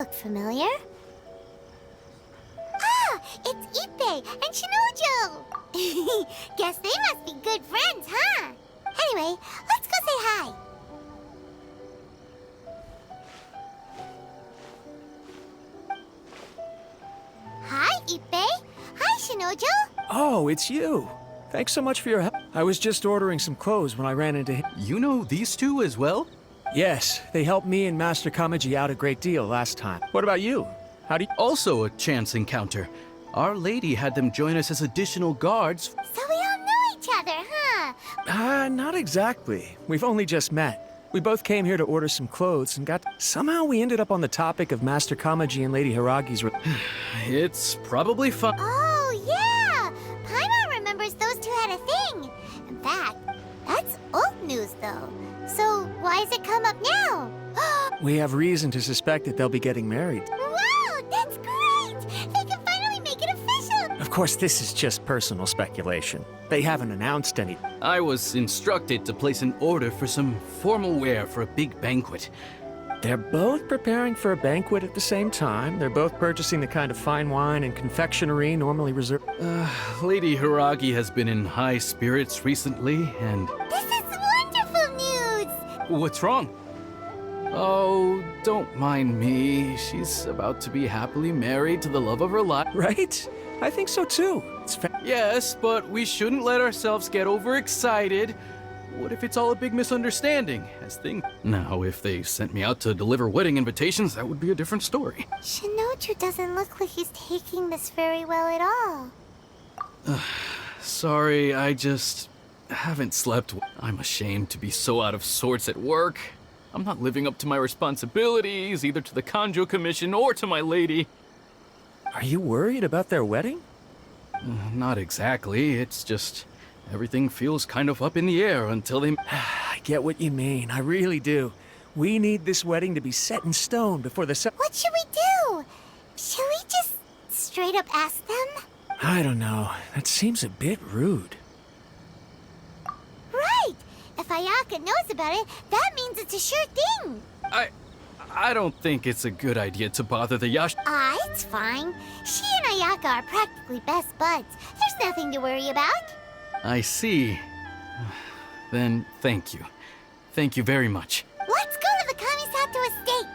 Look familiar? Ah, it's Ippei and Shinojo! Guess they must be good friends, huh? Anyway, let's go say hi. Hi, Ippei. Hi, Shinojo. Oh, it's you. Thanks so much for your help. I was just ordering some clothes when I ran into him. You know these two as well? Yes, they helped me and Master Kamaji out a great deal last time. What about you? How do you... Also a chance encounter. Our lady had them join us as additional guards. So we all know each other, huh? Not exactly. We've only just met. We both came here to order some clothes and got... Somehow we ended up on the topic of Master Kamaji and Lady Hiragi's... It's probably fun. Oh, yeah! Paimon remembers those two had a thing. In fact, that's old news, though. So why has it come up now? We have reason to suspect that they'll be getting married. Wow, that's great! They can finally make it official! Of course, this is just personal speculation. They haven't announced any... I was instructed to place an order for some formal wear for a big banquet. They're both preparing for a banquet at the same time. They're both purchasing the kind of fine wine and confectionery normally reserved... Lady Hiragi has been in high spirits recently, and... This is wonderful news! What's wrong? Oh, don't mind me. She's about to be happily married to the love of her life. Right? I think so too. It's Yes, but we shouldn't let ourselves get overexcited. What if it's all a big misunderstanding? Now, if they sent me out to deliver wedding invitations, that would be a different story. Shinoju doesn't look like he's taking this very well at all. Sorry, I just haven't slept. I'm ashamed to be so out of sorts at work. I'm not living up to my responsibilities, either to the Kanjo Commission or to my lady. Are you worried about their wedding? Not exactly. It's just everything feels kind of up in the air until they... I get what you mean. I really do. We need this wedding to be set in stone before the... What should we do? Should we just straight up ask them? I don't know. That seems a bit rude. Right! If Ayaka knows about it, that means it's a sure thing. I don't think it's a good idea to bother the Yash... It's fine. She and Ayaka are practically best buds. There's nothing to worry about. I see. Then thank you. Thank you very much. Let's go to the Kamisato estate.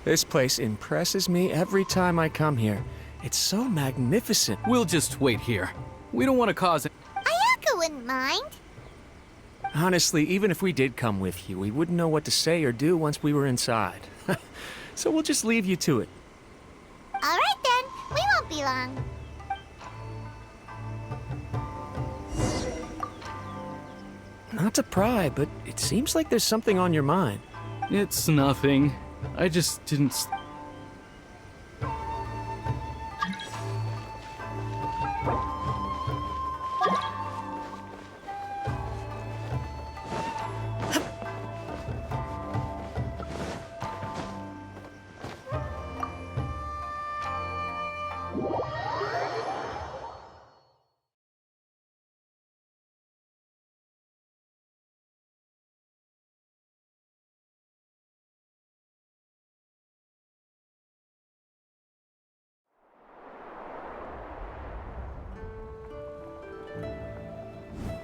This place impresses me every time I come here. It's so magnificent. We'll just wait here. We don't want to cause... Ayaka wouldn't mind. Honestly, even if we did come with you, we wouldn't know what to say or do once we were inside. So we'll just leave you to it. All right then, we won't be long. Not to pry, but it seems like there's something on your mind. It's nothing. I just didn't...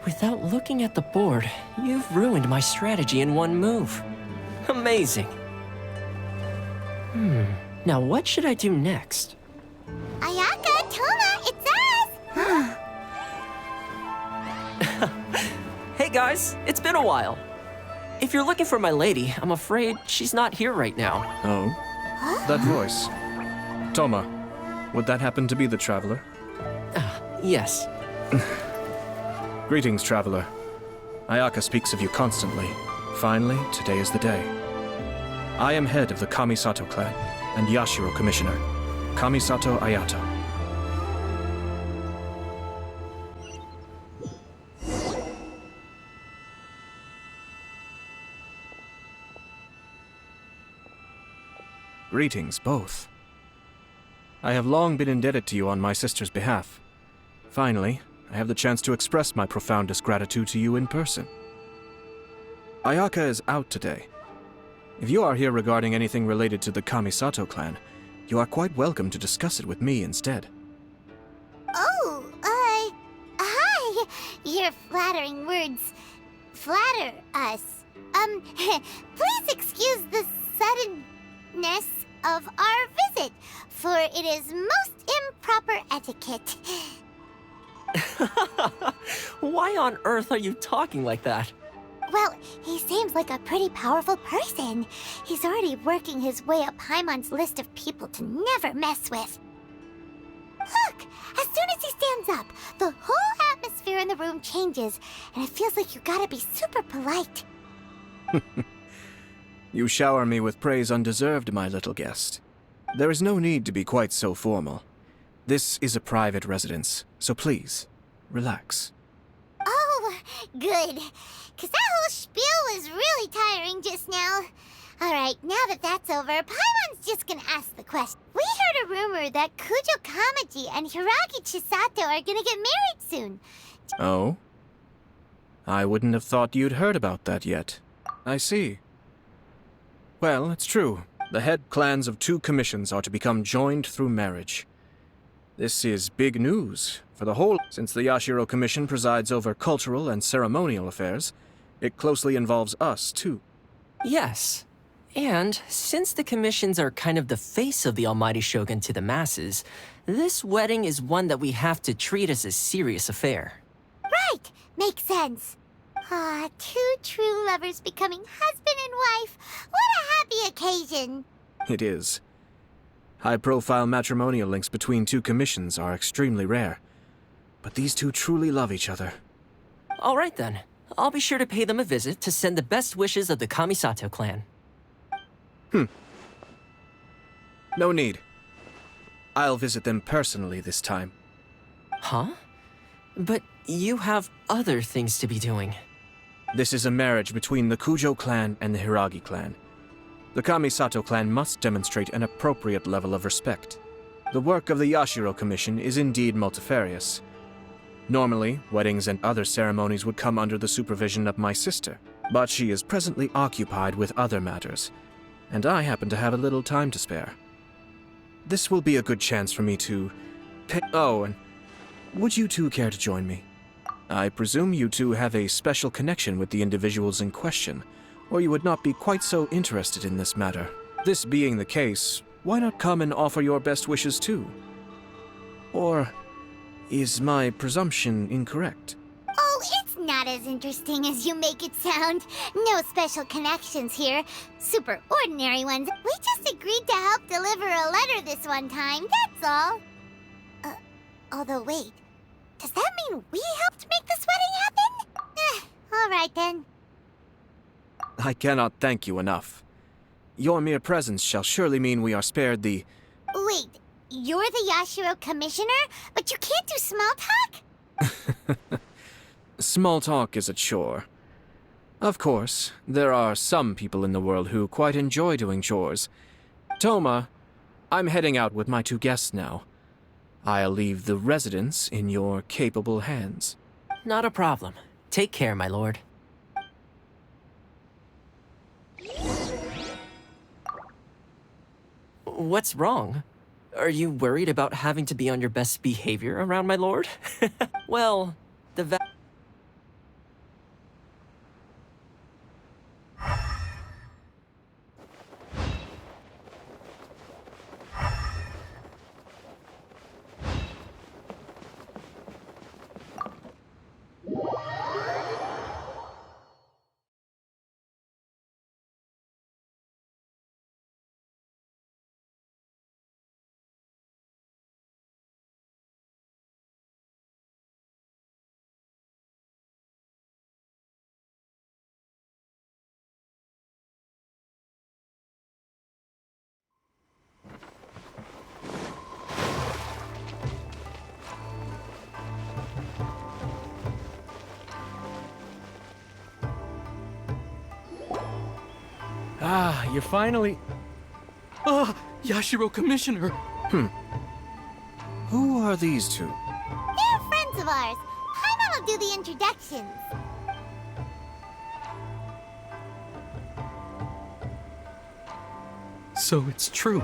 Without looking at the board, you've ruined my strategy in one move. Amazing. Now what should I do next? Ayaka, Toma, it's us! Hey guys, it's been a while. If you're looking for my lady, I'm afraid she's not here right now. Oh? That voice. Toma, would that happen to be the Traveler? Yes. Greetings, Traveler. Ayaka speaks of you constantly. Finally, today is the day. I am head of the Kamisato clan and Yashiro Commissioner, Kamisato Ayato. Greetings, both. I have long been indebted to you on my sister's behalf. Finally, I have the chance to express my profoundest gratitude to you in person. Ayaka is out today. If you are here regarding anything related to the Kamisato clan, you are quite welcome to discuss it with me instead. Oh, hi. Your flattering words flatter us. Please excuse the suddenness of our visit, for it is most improper etiquette. Why on earth are you talking like that? Well, he seems like a pretty powerful person. He's already working his way up Paimon's list of people to never mess with. Look! As soon as he stands up, the whole atmosphere in the room changes, and it feels like you gotta be super polite. You shower me with praise undeserved, my little guest. There is no need to be quite so formal. This is a private residence, so please, relax. Oh, good. Because that whole spiel was really tiring just now. Alright, now that that's over, Paimon's just gonna ask the question. We heard a rumor that Kujo Kamaji and Hiragi Chisato are gonna get married soon. Oh? I wouldn't have thought you'd heard about that yet. I see. Well, it's true. The head clans of 2 commissions are to become joined through marriage. This is big news for the whole. Since the Yashiro Commission presides over cultural and ceremonial affairs, it closely involves us, too. Yes. And since the commissions are kind of the face of the Almighty Shogun to the masses, this wedding is one that we have to treat as a serious affair. Right! Makes sense. Ah, 2 true lovers becoming husband and wife. What a happy occasion! It is. High-profile matrimonial links between 2 commissions are extremely rare. But these 2 truly love each other. All right then. I'll be sure to pay them a visit to send the best wishes of the Kamisato clan. No need. I'll visit them personally this time. Huh? But you have other things to be doing. This is a marriage between the Kujo clan and the Hiragi clan. The Kamisato clan must demonstrate an appropriate level of respect. The work of the Yashiro Commission is indeed multifarious. Normally, weddings and other ceremonies would come under the supervision of my sister, but she is presently occupied with other matters, and I happen to have a little time to spare. This will be a good chance for me to Oh, and would you 2 care to join me? I presume you 2 have a special connection with the individuals in question, or you would not be quite so interested in this matter. This being the case, why not come and offer your best wishes too? Or is my presumption incorrect? Oh, it's not as interesting as you make it sound. No special connections here. Super ordinary ones. We just agreed to help deliver a letter this one time, that's all. Although wait, does that mean we helped make this wedding happen? Alright then. I cannot thank you enough. Your mere presence shall surely mean we are spared the... Wait, you're the Yashiro Commissioner? But you can't do small talk? Small talk is a chore. Of course, there are some people in the world who quite enjoy doing chores. Toma, I'm heading out with my 2 guests now. I'll leave the residence in your capable hands. Not a problem. Take care, my lord. What's wrong? Are you worried about having to be on your best behavior around my lord? Well, the Ah, you're finally... Ah, Yashiro Commissioner! Who are these two? They're friends of ours. Paimon will do the introductions. So it's true.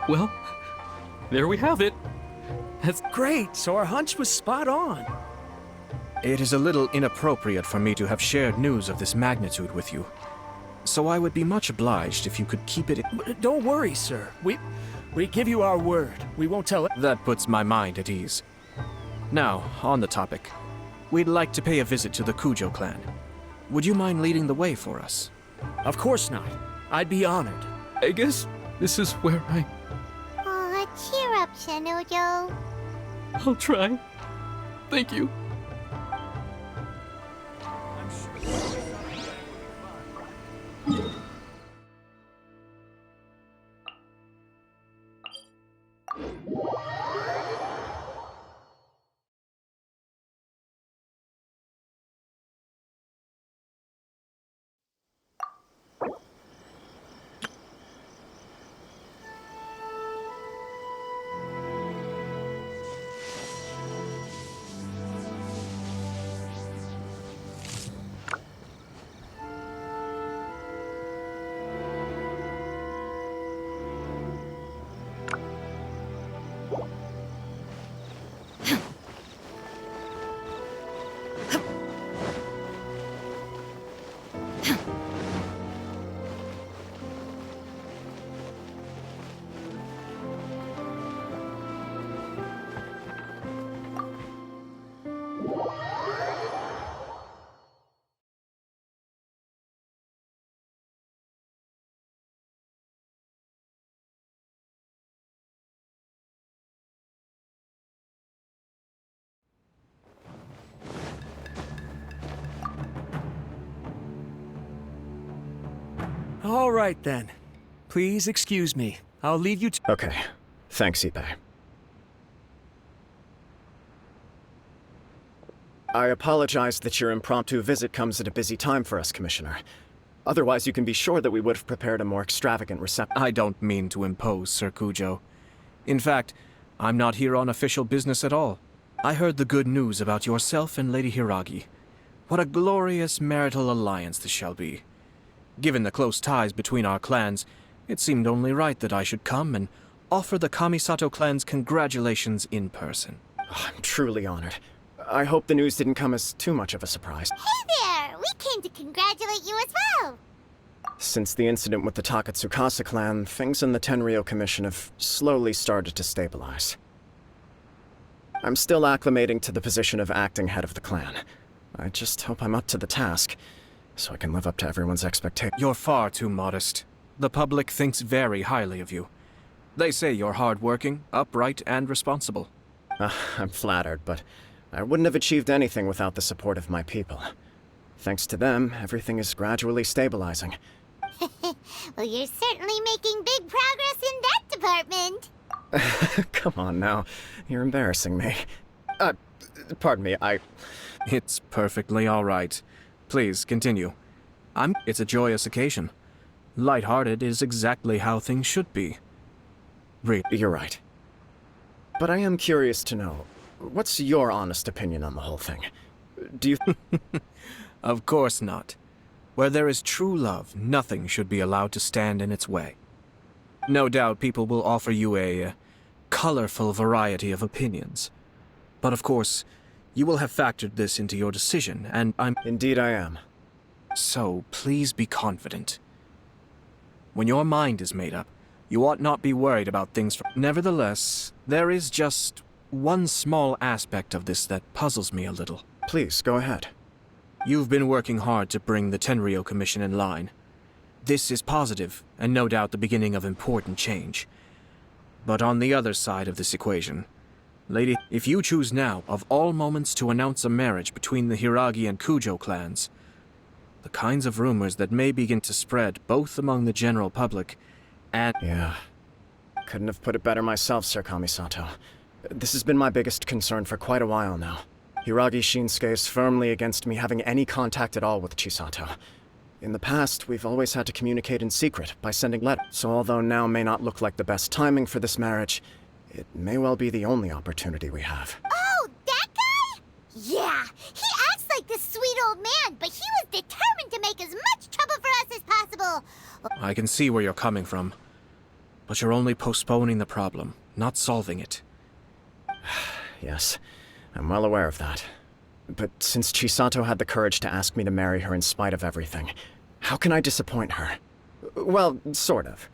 Well, there we have it. That's Great, so our hunch was spot on. It is a little inappropriate for me to have shared news of this magnitude with you. So I would be much obliged if you could keep it. Don't worry, sir. We give you our word. We won't tell it. That puts my mind at ease. Now, on the topic. We'd like to pay a visit to the Kujo clan. Would you mind leading the way for us? Of course not. I'd be honored. I guess this is where Aw, cheer up, Shinojo. I'll try. Thank you. All right, then. Please excuse me. I'll leave you to... Okay. Thanks, Ippei. I apologize that your impromptu visit comes at a busy time for us, Commissioner. Otherwise, you can be sure that we would have prepared a more extravagant reception. I don't mean to impose, Sir Kujo. In fact, I'm not here on official business at all. I heard the good news about yourself and Lady Hiragi. What a glorious marital alliance this shall be. Given the close ties between our clans, it seemed only right that I should come and offer the Kamisato clan's congratulations in person. Oh, I'm truly honored. I hope the news didn't come as too much of a surprise. Hey there! We came to congratulate you as well! Since the incident with the Takatsukasa clan, things in the Tenryou Commission have slowly started to stabilize. I'm still acclimating to the position of acting head of the clan. I just hope I'm up to the task, so I can live up to everyone's expectations. You're far too modest. The public thinks very highly of you. They say you're hardworking, upright, and responsible. I'm flattered, but I wouldn't have achieved anything without the support of my people. Thanks to them, everything is gradually stabilizing. Well, you're certainly making big progress in that department. Come on now, you're embarrassing me. Pardon me, It's perfectly all right. Please, continue. It's a joyous occasion. Light-hearted is exactly how things should be. You're right. But I am curious to know, what's your honest opinion on the whole thing? Do you... Of course not. Where there is true love, nothing should be allowed to stand in its way. No doubt people will offer you a colorful variety of opinions. But of course, you will have factored this into your decision, and Indeed I am. So, please be confident. When your mind is made up, you ought not be worried about things. Nevertheless, there is just one small aspect of this that puzzles me a little. Please, go ahead. You've been working hard to bring the Tenryou Commission in line. This is positive, and no doubt the beginning of important change. But on the other side of this equation, Lady, if you choose now, of all moments, to announce a marriage between the Hiragi and Kujo clans, the kinds of rumors that may begin to spread both among the general public and... Yeah. Couldn't have put it better myself, Sir Kamisato. This has been my biggest concern for quite a while now. Hiragi Shinsuke is firmly against me having any contact at all with Chisato. In the past, we've always had to communicate in secret by sending letters. So although now may not look like the best timing for this marriage, it may well be the only opportunity we have. Oh, that guy? Yeah, he acts like this sweet old man, but he was determined to make as much trouble for us as possible. I can see where you're coming from. But you're only postponing the problem, not solving it. Yes, I'm well aware of that. But since Chisato had the courage to ask me to marry her in spite of everything, how can I disappoint her? Well, sort of.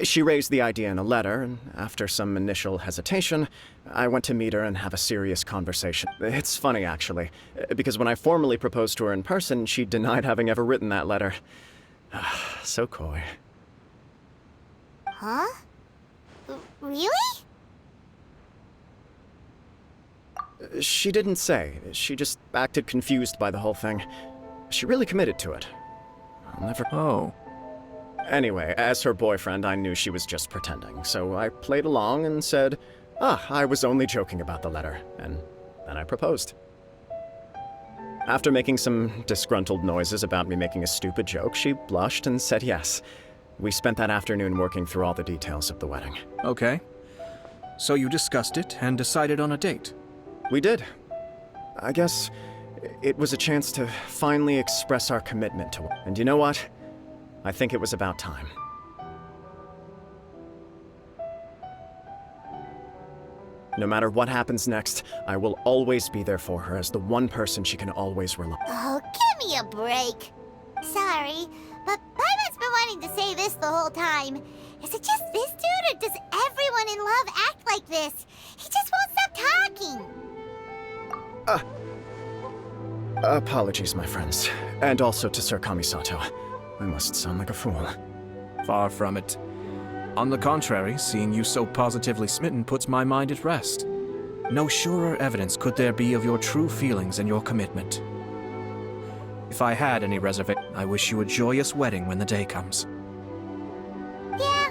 She raised the idea in a letter, and after some initial hesitation, I went to meet her and have a serious conversation. It's funny, actually, because when I formally proposed to her in person, she denied having ever written that letter. So coy. Huh? Really? She didn't say. She just acted confused by the whole thing. She really committed to it. I'll never... Oh. Anyway, as her boyfriend, I knew she was just pretending, so I played along and said, I was only joking about the letter, and then I proposed. After making some disgruntled noises about me making a stupid joke, she blushed and said yes. We spent that afternoon working through all the details of the wedding. Okay. So you discussed it and decided on a date? We did. I guess it was a chance to finally express our commitment to her. And you know what? I think it was about time. No matter what happens next, I will always be there for her as the one person she can always rely on. Oh, give me a break. Sorry, but Paimon's been wanting to say this the whole time. Is it just this dude, or does everyone in love act like this? He just won't stop talking. Apologies, my friends. And also to Sir Kamisato. I must sound like a fool. Far from it. On the contrary, seeing you so positively smitten puts my mind at rest. No surer evidence could there be of your true feelings and your commitment. If I had any reservation, I wish you a joyous wedding when the day comes. Yeah,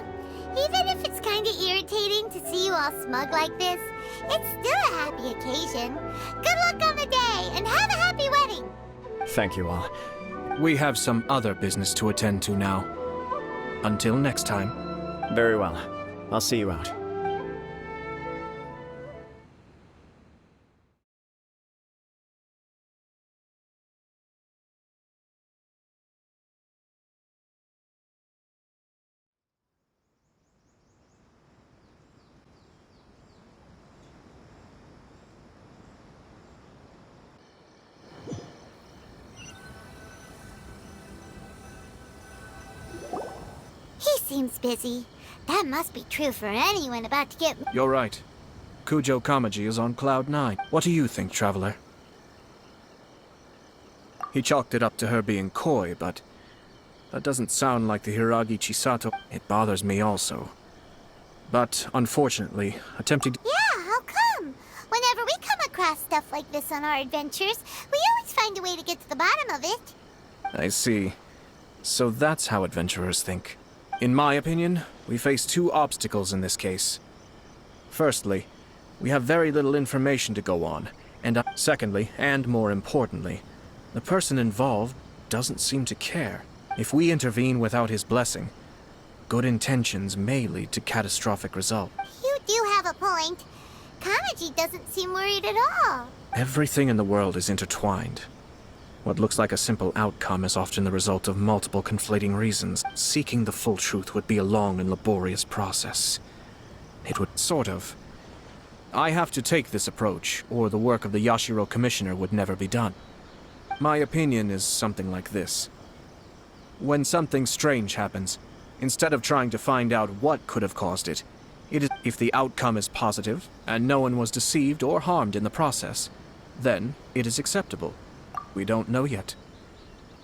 even if it's kinda irritating to see you all smug like this, it's still a happy occasion. Good luck on the day, and have a happy wedding! Thank you all. We have some other business to attend to now. Until next time. Very well. I'll see you out. He seems busy. That must be true for anyone about to get... You're right. Kujo Kamaji is on cloud 9. What do you think, Traveler? He chalked it up to her being coy, but that doesn't sound like the Hiragi Chisato. It bothers me also. But, unfortunately, attempting to... Yeah, how come? Whenever we come across stuff like this on our adventures, we always find a way to get to the bottom of it. I see. So that's how adventurers think. In my opinion, we face two obstacles in this case. Firstly, we have very little information to go on, and secondly, and more importantly, the person involved doesn't seem to care. If we intervene without his blessing, good intentions may lead to catastrophic results. You do have a point. Kamaji doesn't seem worried at all. Everything in the world is intertwined. What looks like a simple outcome is often the result of multiple conflating reasons. Seeking the full truth would be a long and laborious process. It would sort of. I have to take this approach, or the work of the Yashiro Commissioner would never be done. My opinion is something like this. When something strange happens, instead of trying to find out what could have caused it, if the outcome is positive, and no one was deceived or harmed in the process, then it is acceptable. We don't know yet.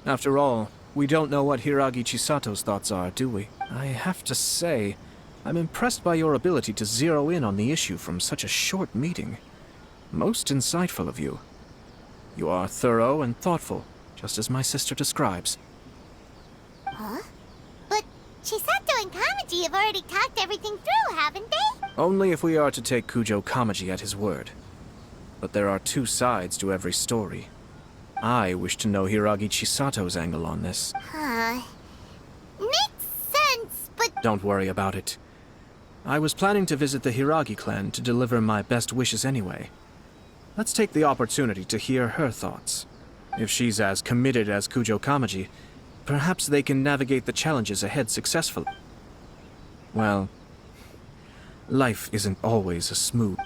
After all, we don't know what Hiragi Chisato's thoughts are, do we? I have to say, I'm impressed by your ability to zero in on the issue from such a short meeting. Most insightful of you. You are thorough and thoughtful, just as my sister describes. Huh? But Chisato and Kamaji have already talked everything through, haven't they? Only if we are to take Kujo Kamaji at his word. But there are two sides to every story. I wish to know Hiragi Chisato's angle on this. Makes sense, but Don't worry about it. I was planning to visit the Hiragi clan to deliver my best wishes anyway. Let's take the opportunity to hear her thoughts. If she's as committed as Kujo Kamaji, perhaps they can navigate the challenges ahead successfully. Well, life isn't always a smooth.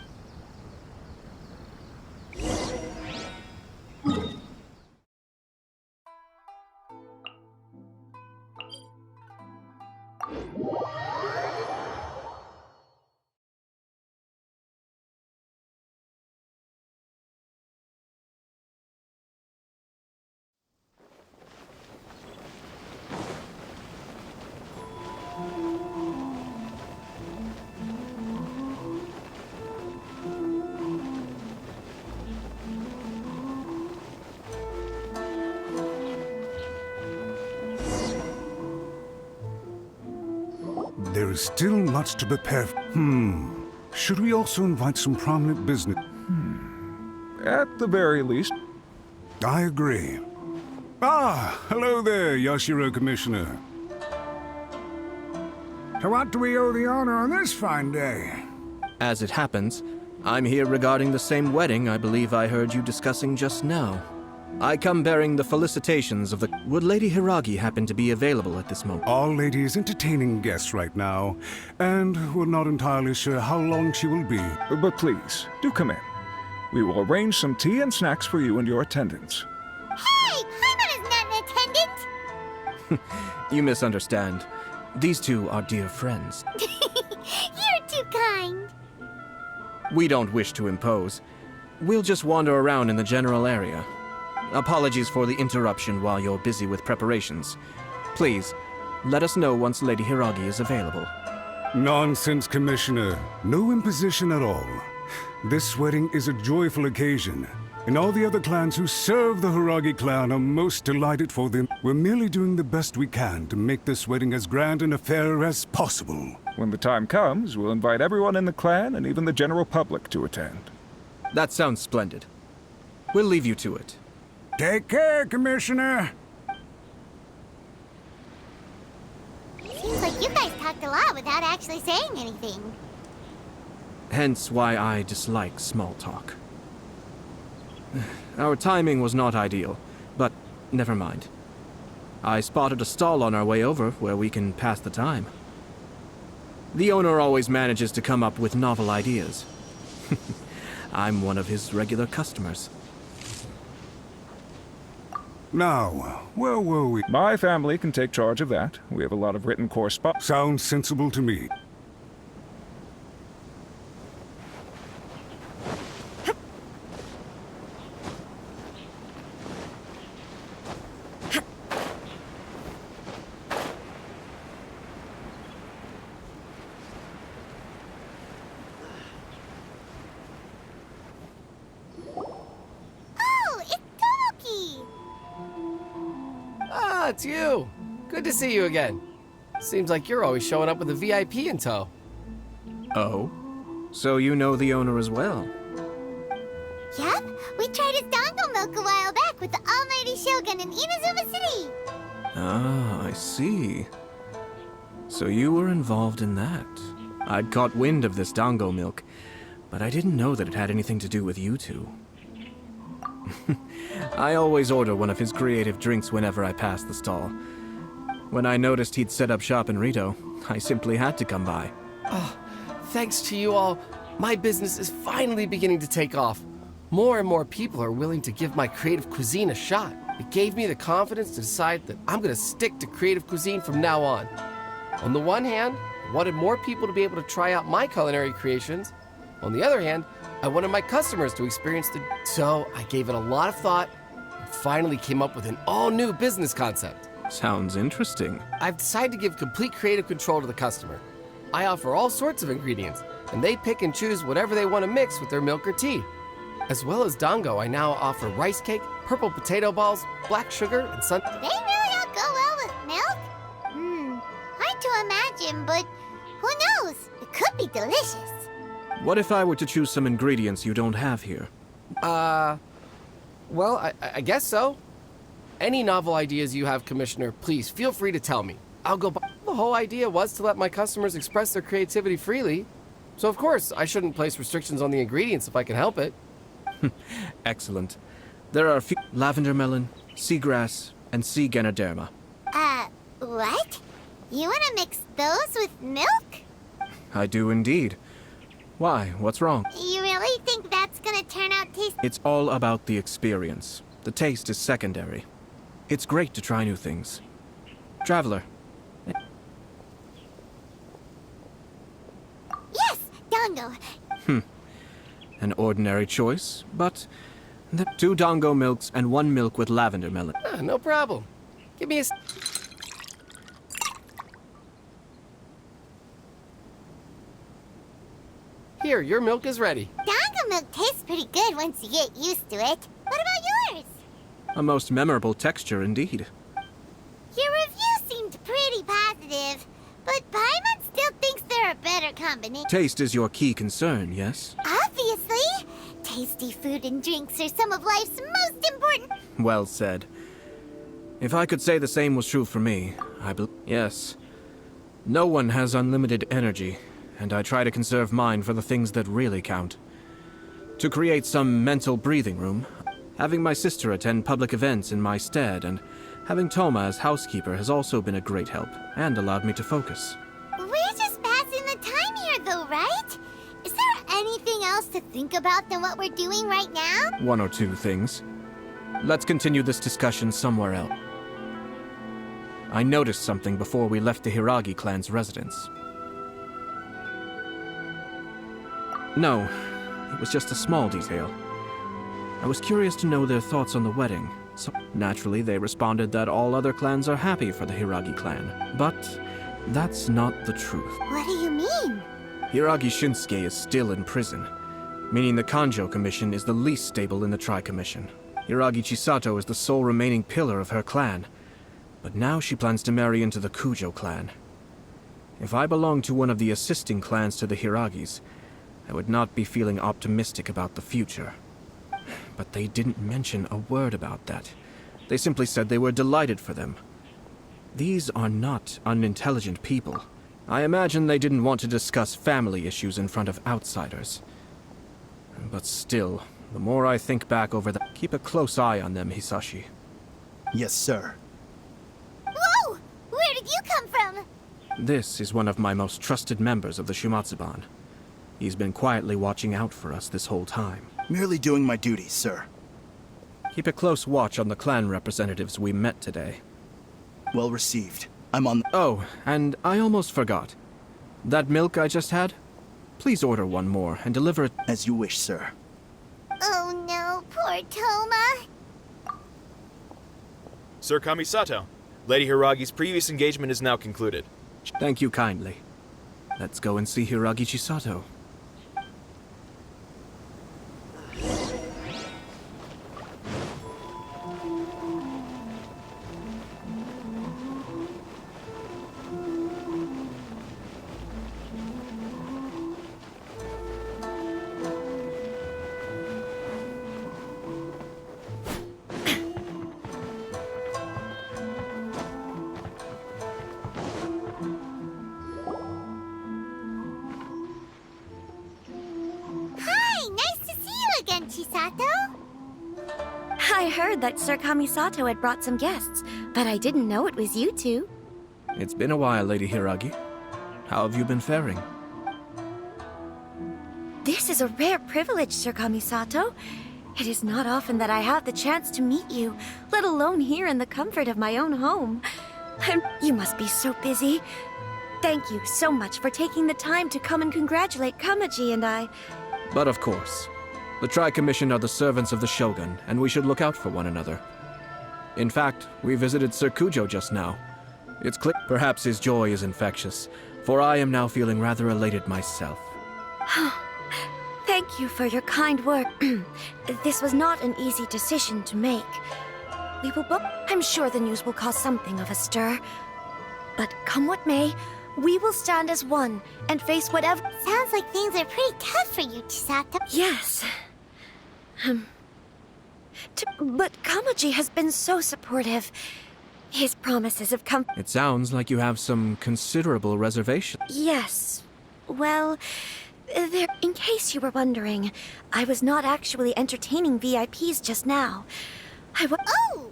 There is still much to prepare. Should we also invite some prominent business? At the very least. I agree. Ah, hello there, Yashiro Commissioner. To what do we owe the honor on this fine day? As it happens, I'm here regarding the same wedding I believe I heard you discussing just now. I come bearing the felicitations of the... Would Lady Hiragi happen to be available at this moment? Our lady is entertaining guests right now, and we're not entirely sure how long she will be. But please, do come in. We will arrange some tea and snacks for you and your attendants. hey, Haimaru's not an attendant! You misunderstand. These two are dear friends. You're too kind. We don't wish to impose. We'll just wander around in the general area. Apologies for the interruption while you're busy with preparations. Please, let us know once Lady Hiragi is available. Nonsense, Commissioner. No imposition at all. This wedding is a joyful occasion, and all the other clans who serve the Hiragi clan are most delighted for them. We're merely doing the best we can to make this wedding as grand an affair as possible. When the time comes, we'll invite everyone in the clan and even the general public to attend. That sounds splendid. We'll leave you to it. Take care, Commissioner. Seems like you guys talked a lot without actually saying anything. Hence why I dislike small talk. Our timing was not ideal, but never mind. I spotted a stall on our way over where we can pass the time. The owner always manages to come up with novel ideas. I'm one of his regular customers. Now, where were we? My family can take charge of that. We have a lot of written correspondence. Sounds sensible to me. Oh, it's Tomoki! Ah, it's you. Good to see you again. Seems like you're always showing up with a VIP in tow. Oh? So you know the owner as well? Yep, we tried his dango milk a while back with the almighty Shogun in Inazuma City. Ah, I see. So you were involved in that. I'd caught wind of this dango milk, but I didn't know that it had anything to do with you two. I always order one of his creative drinks whenever I pass the stall. When I noticed he'd set up shop in Rito, I simply had to come by. Thanks to you all, my business is finally beginning to take off. More and more people are willing to give my creative cuisine a shot. It gave me the confidence to decide that I'm gonna stick to creative cuisine from now on. On the one hand, I wanted more people to be able to try out my culinary creations. On the other hand, I wanted my customers to experience the... So I gave it a lot of thought and finally came up with an all-new business concept. Sounds interesting. I've decided to give complete creative control to the customer. I offer all sorts of ingredients, and they pick and choose whatever they want to mix with their milk or tea. As well as dango, I now offer rice cake, purple potato balls, black sugar, and sun... Do they really all go well with milk? Hard to imagine, but who knows? It could be delicious. What if I were to choose some ingredients you don't have here? Well, I guess so. Any novel ideas you have, Commissioner, please feel free to tell me. I'll go buy. The whole idea was to let my customers express their creativity freely. So of course, I shouldn't place restrictions on the ingredients if I can help it. Excellent. There are a few lavender melon, seagrass, and sea ganoderma. What? You want to mix those with milk? I do indeed. Why? What's wrong? You really think that's gonna turn out tasty? It's all about the experience. The taste is secondary. It's great to try new things. Traveler. Yes, Dango. An ordinary choice, but... 2 Dango milks and 1 milk with lavender melon. No problem. Give me a... Here, your milk is ready. Dango milk tastes pretty good once you get used to it. What about yours? A most memorable texture indeed. Your review seemed pretty positive, but Paimon still thinks they're a better combination. Taste is your key concern, yes? Obviously! Tasty food and drinks are some of life's most important... Well said. If I could say the same was true for me, yes. No one has unlimited energy, and I try to conserve mine for the things that really count. To create some mental breathing room, having my sister attend public events in my stead, and having Toma as housekeeper has also been a great help, and allowed me to focus. We're just passing the time here though, right? Is there anything else to think about than what we're doing right now? 1 or 2 things. Let's continue this discussion somewhere else. I noticed something before we left the Hiragi clan's residence. No, it was just a small detail. I was curious to know their thoughts on the wedding, so naturally they responded that all other clans are happy for the Hiragi clan. But that's not the truth. What do you mean? Hiragi Shinsuke is still in prison, meaning the Kanjo Commission is the least stable in the Tri-Commission. Hiragi Chisato is the sole remaining pillar of her clan, but now she plans to marry into the Kujo clan. If I belonged to one of the assisting clans to the Hiragis, I would not be feeling optimistic about the future. But they didn't mention a word about that. They simply said they were delighted for them. These are not unintelligent people. I imagine they didn't want to discuss family issues in front of outsiders. But still, the more I think back over that, keep a close eye on them, Hisashi. Yes, sir. Whoa! Where did you come from? This is one of my most trusted members of the Shumatsuban. He's been quietly watching out for us this whole time. Merely doing my duties, sir. Keep a close watch on the clan representatives we met today. Well received. I'm on... Oh, and I almost forgot. That milk I just had? Please order 1 more and deliver it... As you wish, sir. Oh no, poor Toma. Sir Kamisato, Lady Hiragi's previous engagement is now concluded. Thank you kindly. Let's go and see Hiragi Chisato. Chisato? I heard that Sir Kamisato had brought some guests, but I didn't know it was you two. It's been a while, Lady Hiragi. How have you been faring? This is a rare privilege, Sir Kamisato. It is not often that I have the chance to meet you, let alone here in the comfort of my own home. You must be so busy. Thank you so much for taking the time to come and congratulate Kamaji and I. But of course. The Tri-Commission are the servants of the Shogun, and we should look out for one another. In fact, we visited Sir Kujo just now. It's clear perhaps his joy is infectious, for I am now feeling rather elated myself. Thank you for your kind word. This was not an easy decision to make. We will both... I'm sure the news will cause something of a stir. But come what may, we will stand as one and face whatever... Sounds like things are pretty tough for you, Chisato. Yes. But Kamaji has been so supportive. His promises have come. It sounds like you have some considerable reservations. Yes. Well, in case you were wondering, I was not actually entertaining VIPs just now. Oh!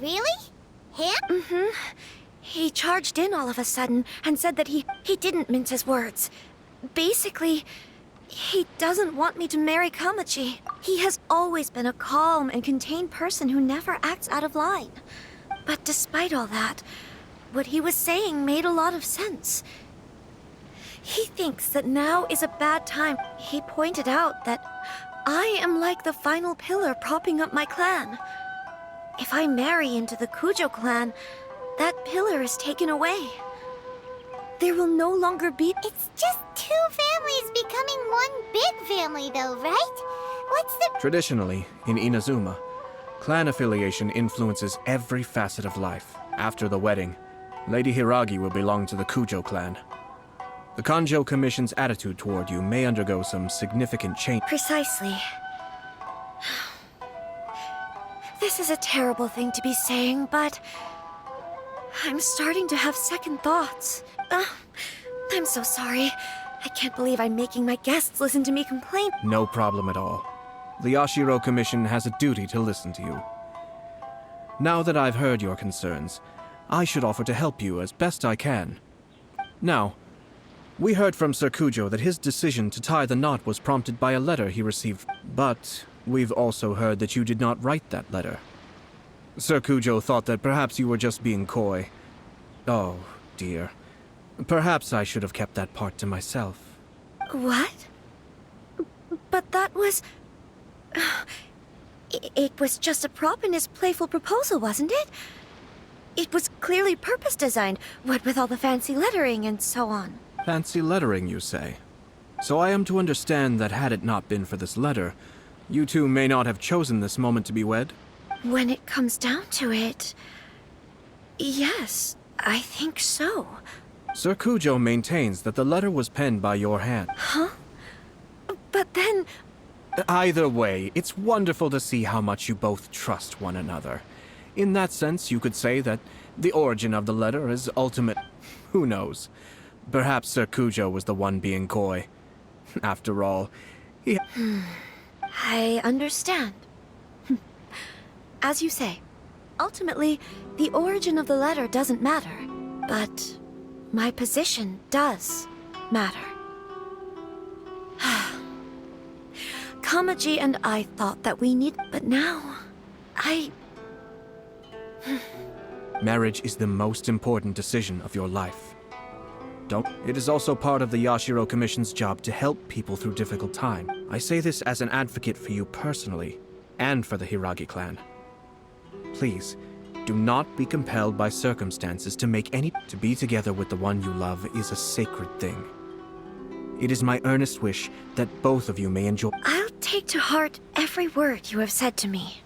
Really? Him? Mm-hmm. He charged in all of a sudden and said that he didn't mince his words. Basically, he doesn't want me to marry Kamaji. He has always been a calm and contained person who never acts out of line. But despite all that, what he was saying made a lot of sense. He thinks that now is a bad time. He pointed out that I am like the final pillar propping up my clan. If I marry into the Kujo clan, that pillar is taken away. There will no longer be... It's just two families becoming one big family though, right? What's the... Traditionally, in Inazuma, clan affiliation influences every facet of life. After the wedding, Lady Hiragi will belong to the Kujo clan. The Kanjo Commission's attitude toward you may undergo some significant change. Precisely. This is a terrible thing to be saying, but I'm starting to have second thoughts. I'm so sorry. I can't believe I'm making my guests listen to me complain. No problem at all. The Yashiro Commission has a duty to listen to you. Now that I've heard your concerns, I should offer to help you as best I can. Now, we heard from Sir Kujo that his decision to tie the knot was prompted by a letter he received, but we've also heard that you did not write that letter. Sir Kujo thought that perhaps you were just being coy. Oh, dear. Perhaps I should have kept that part to myself. What? But that was... It was just a prop in his playful proposal, wasn't it? It was clearly purpose-designed, what with all the fancy lettering and so on. Fancy lettering, you say? So I am to understand that had it not been for this letter, you two may not have chosen this moment to be wed? When it comes down to it... Yes, I think so. Sir Kujo maintains that the letter was penned by your hand. Huh? But then... Either way, it's wonderful to see how much you both trust one another. In that sense, you could say that the origin of the letter is ultimate. Who knows? Perhaps Sir Kujo was the one being coy. After all, he... I understand. As you say, ultimately, the origin of the letter doesn't matter. But my position does matter. Kamaji and I thought that we need... But now, Marriage is the most important decision of your life. It is also part of the Yashiro Commission's job to help people through difficult time. I say this as an advocate for you personally, and for the Hiragi clan. Please, do not be compelled by circumstances to make any... To be together with the one you love is a sacred thing. It is my earnest wish that both of you may enjoy... I'll take to heart every word you have said to me.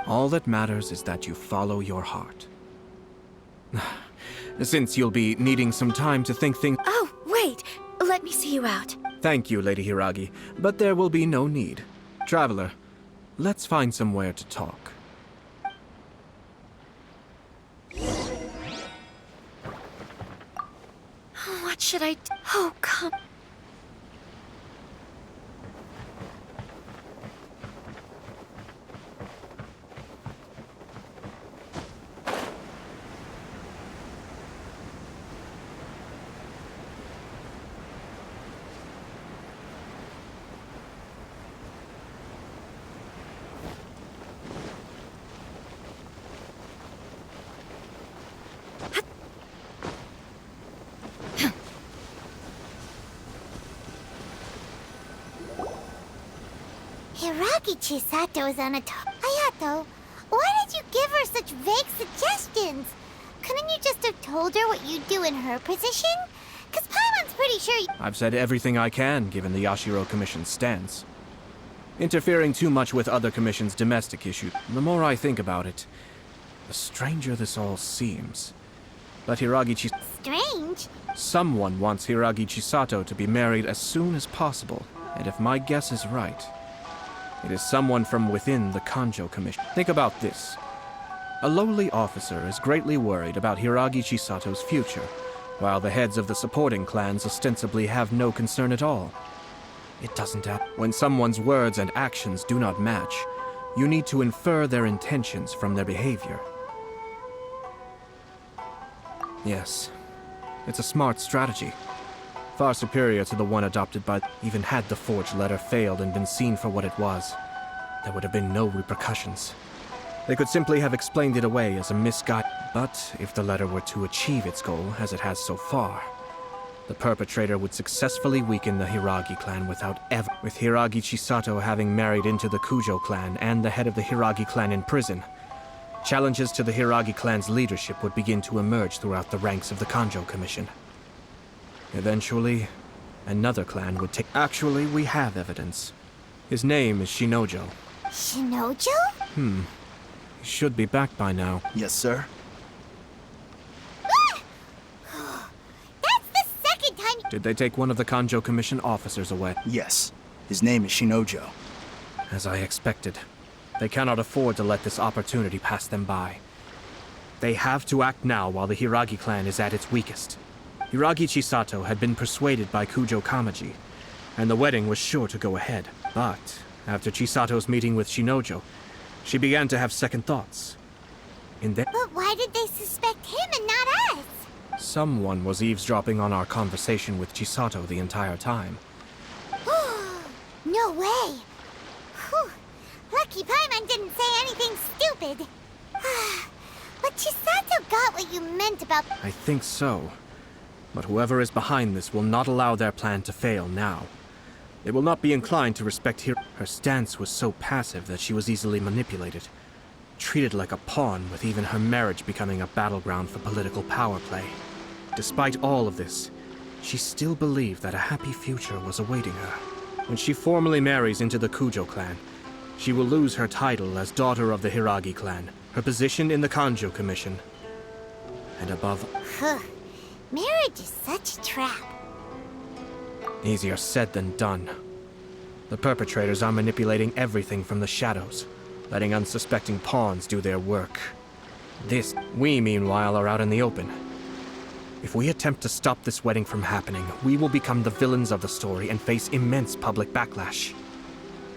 All that matters is that you follow your heart. Since you'll be needing some time to think things... Oh, wait! Let me see you out. Thank you, Lady Hiragi, but there will be no need. Traveler, let's find somewhere to talk. What should I do? Oh, come... Hiragi Chisato is on a top. Ayato, why did you give her such vague suggestions? Couldn't you just have told her what you'd do in her position? Cause Paimon's pretty sure I've said everything I can, given the Yashiro Commission's stance. Interfering too much with other commissions' domestic issues, the more I think about it, the stranger this all seems. But Hiragi Chisato... Strange? Someone wants Hiragi Chisato to be married as soon as possible, and if my guess is right, It is someone from within the Kanjo Commission. Think about this. A lowly officer is greatly worried about Hiragi Chisato's future, while the heads of the supporting clans ostensibly have no concern at all. It doesn't happen. When someone's words and actions do not match, you need to infer their intentions from their behavior. Yes, it's a smart strategy. Far superior to the one adopted by... Even had the forged letter failed and been seen for what it was, there would have been no repercussions. They could simply have explained it away as a misguided... But if the letter were to achieve its goal, as it has so far, the perpetrator would successfully weaken the Hiragi clan without ever... With Hiragi Chisato having married into the Kujo clan and the head of the Hiragi clan in prison, challenges to the Hiragi clan's leadership would begin to emerge throughout the ranks of the Kanjo Commission. Eventually, another clan would take... Actually, we have evidence. His name is Shinojo. Shinojo? He should be back by now. Yes, sir. That's the second time... Did they take one of the Kanjo Commission officers away? Yes. His name is Shinojo. As I expected. They cannot afford to let this opportunity pass them by. They have to act now while the Hiragi clan is at its weakest. Hiragi Chisato had been persuaded by Kujo Kamaji, and the wedding was sure to go ahead. But after Chisato's meeting with Shinojo, she began to have second thoughts. But why did they suspect him and not us? Someone was eavesdropping on our conversation with Chisato the entire time. No way! Whew. Lucky Paimon didn't say anything stupid. But Chisato got what you meant about... I think so. But whoever is behind this will not allow their plan to fail now. They will not be inclined to respect her stance was so passive that she was easily manipulated. Treated like a pawn, with even her marriage becoming a battleground for political power play. Despite all of this, she still believed that a happy future was awaiting her. When she formally marries into the Kujo clan, she will lose her title as daughter of the Hiragi clan, her position in the Kanjo Commission, and above... Marriage is such a trap. Easier said than done. The perpetrators are manipulating everything from the shadows, letting unsuspecting pawns do their work. We, meanwhile, are out in the open. If we attempt to stop this wedding from happening, we will become the villains of the story and face immense public backlash.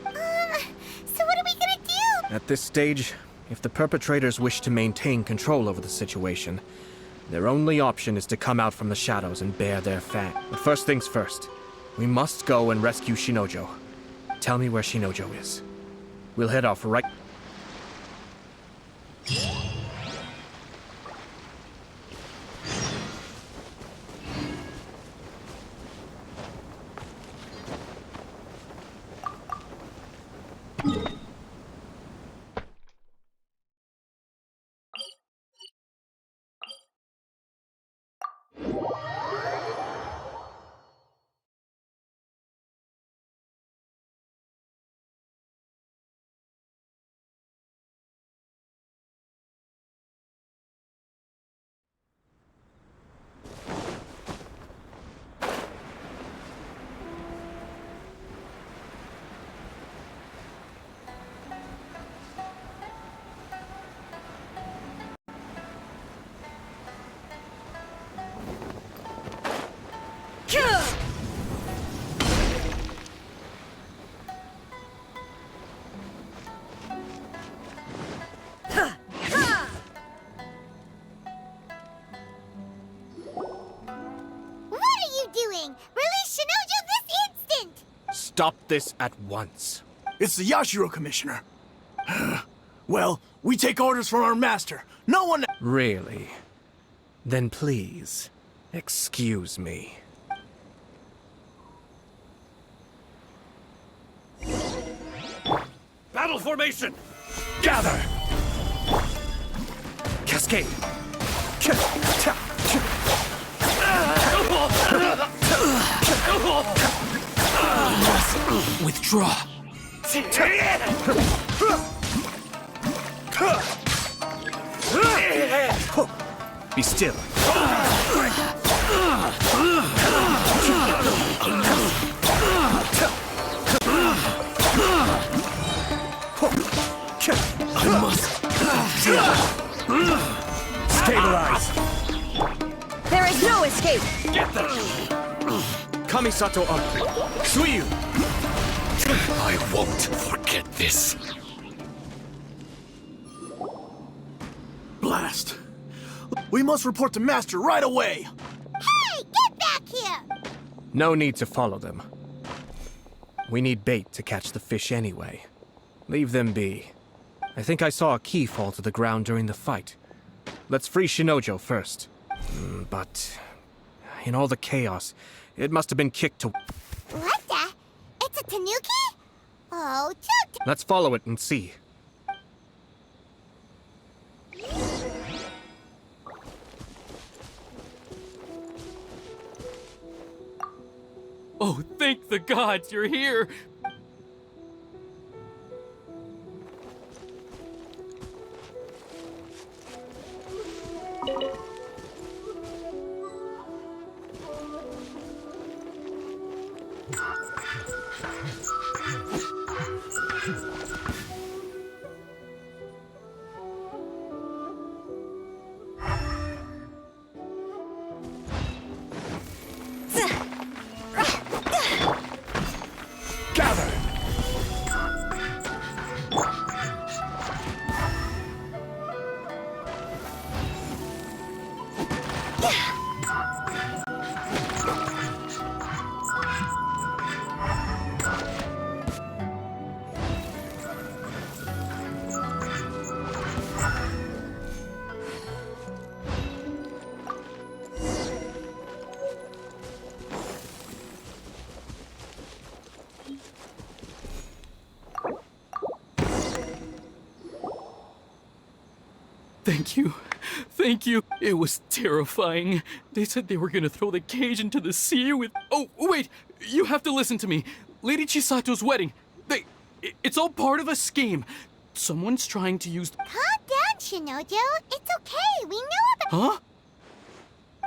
So what are we gonna do? At this stage, if the perpetrators wish to maintain control over the situation, their only option is to come out from the shadows and bear their fate. But first things first, we must go and rescue Shinojo. Tell me where Shinojo is. We'll head off right... Stop this at once. It's the Yashiro Commissioner. Well, we take orders from our master. No one... Really? Then please, excuse me. Battle formation! Gather! Cascade! Withdraw. Be still. Kamisato up! Suiyu! I won't forget this. Blast. We must report to Master right away! Hey, get back here! No need to follow them. We need bait to catch the fish anyway. Leave them be. I think I saw a key fall to the ground during the fight. Let's free Shinojo first. But in all the chaos, it must have been kicked to... What the? It's a tanuki? Oh, Let's follow it and see. Oh, thank the gods you're here! Thank you. Thank you. It was terrifying. They said they were gonna throw the cage into the sea with... Oh, wait! You have to listen to me. Lady Chisato's wedding. It's all part of a scheme. Someone's trying to use... Calm down, Shinojo. It's okay. We know about... Huh?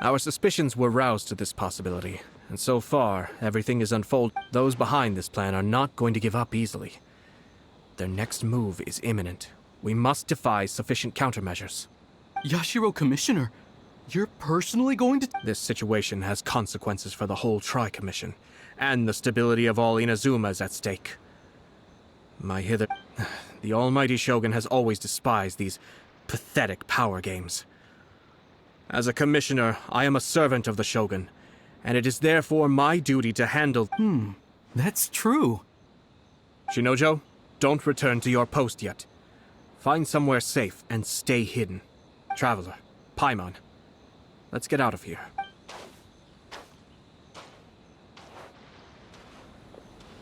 Our suspicions were roused to this possibility, and so far, everything is unfolding. Those behind this plan are not going to give up easily. Their next move is imminent. We must devise sufficient countermeasures. Yashiro Commissioner, you're personally going to... This situation has consequences for the whole Tri-Commission, and the stability of all Inazuma is at stake. The almighty Shogun has always despised these pathetic power games. As a commissioner, I am a servant of the Shogun, and it is therefore my duty to handle... That's true. Shinojo, don't return to your post yet. Find somewhere safe and stay hidden. Traveler, Paimon, let's get out of here.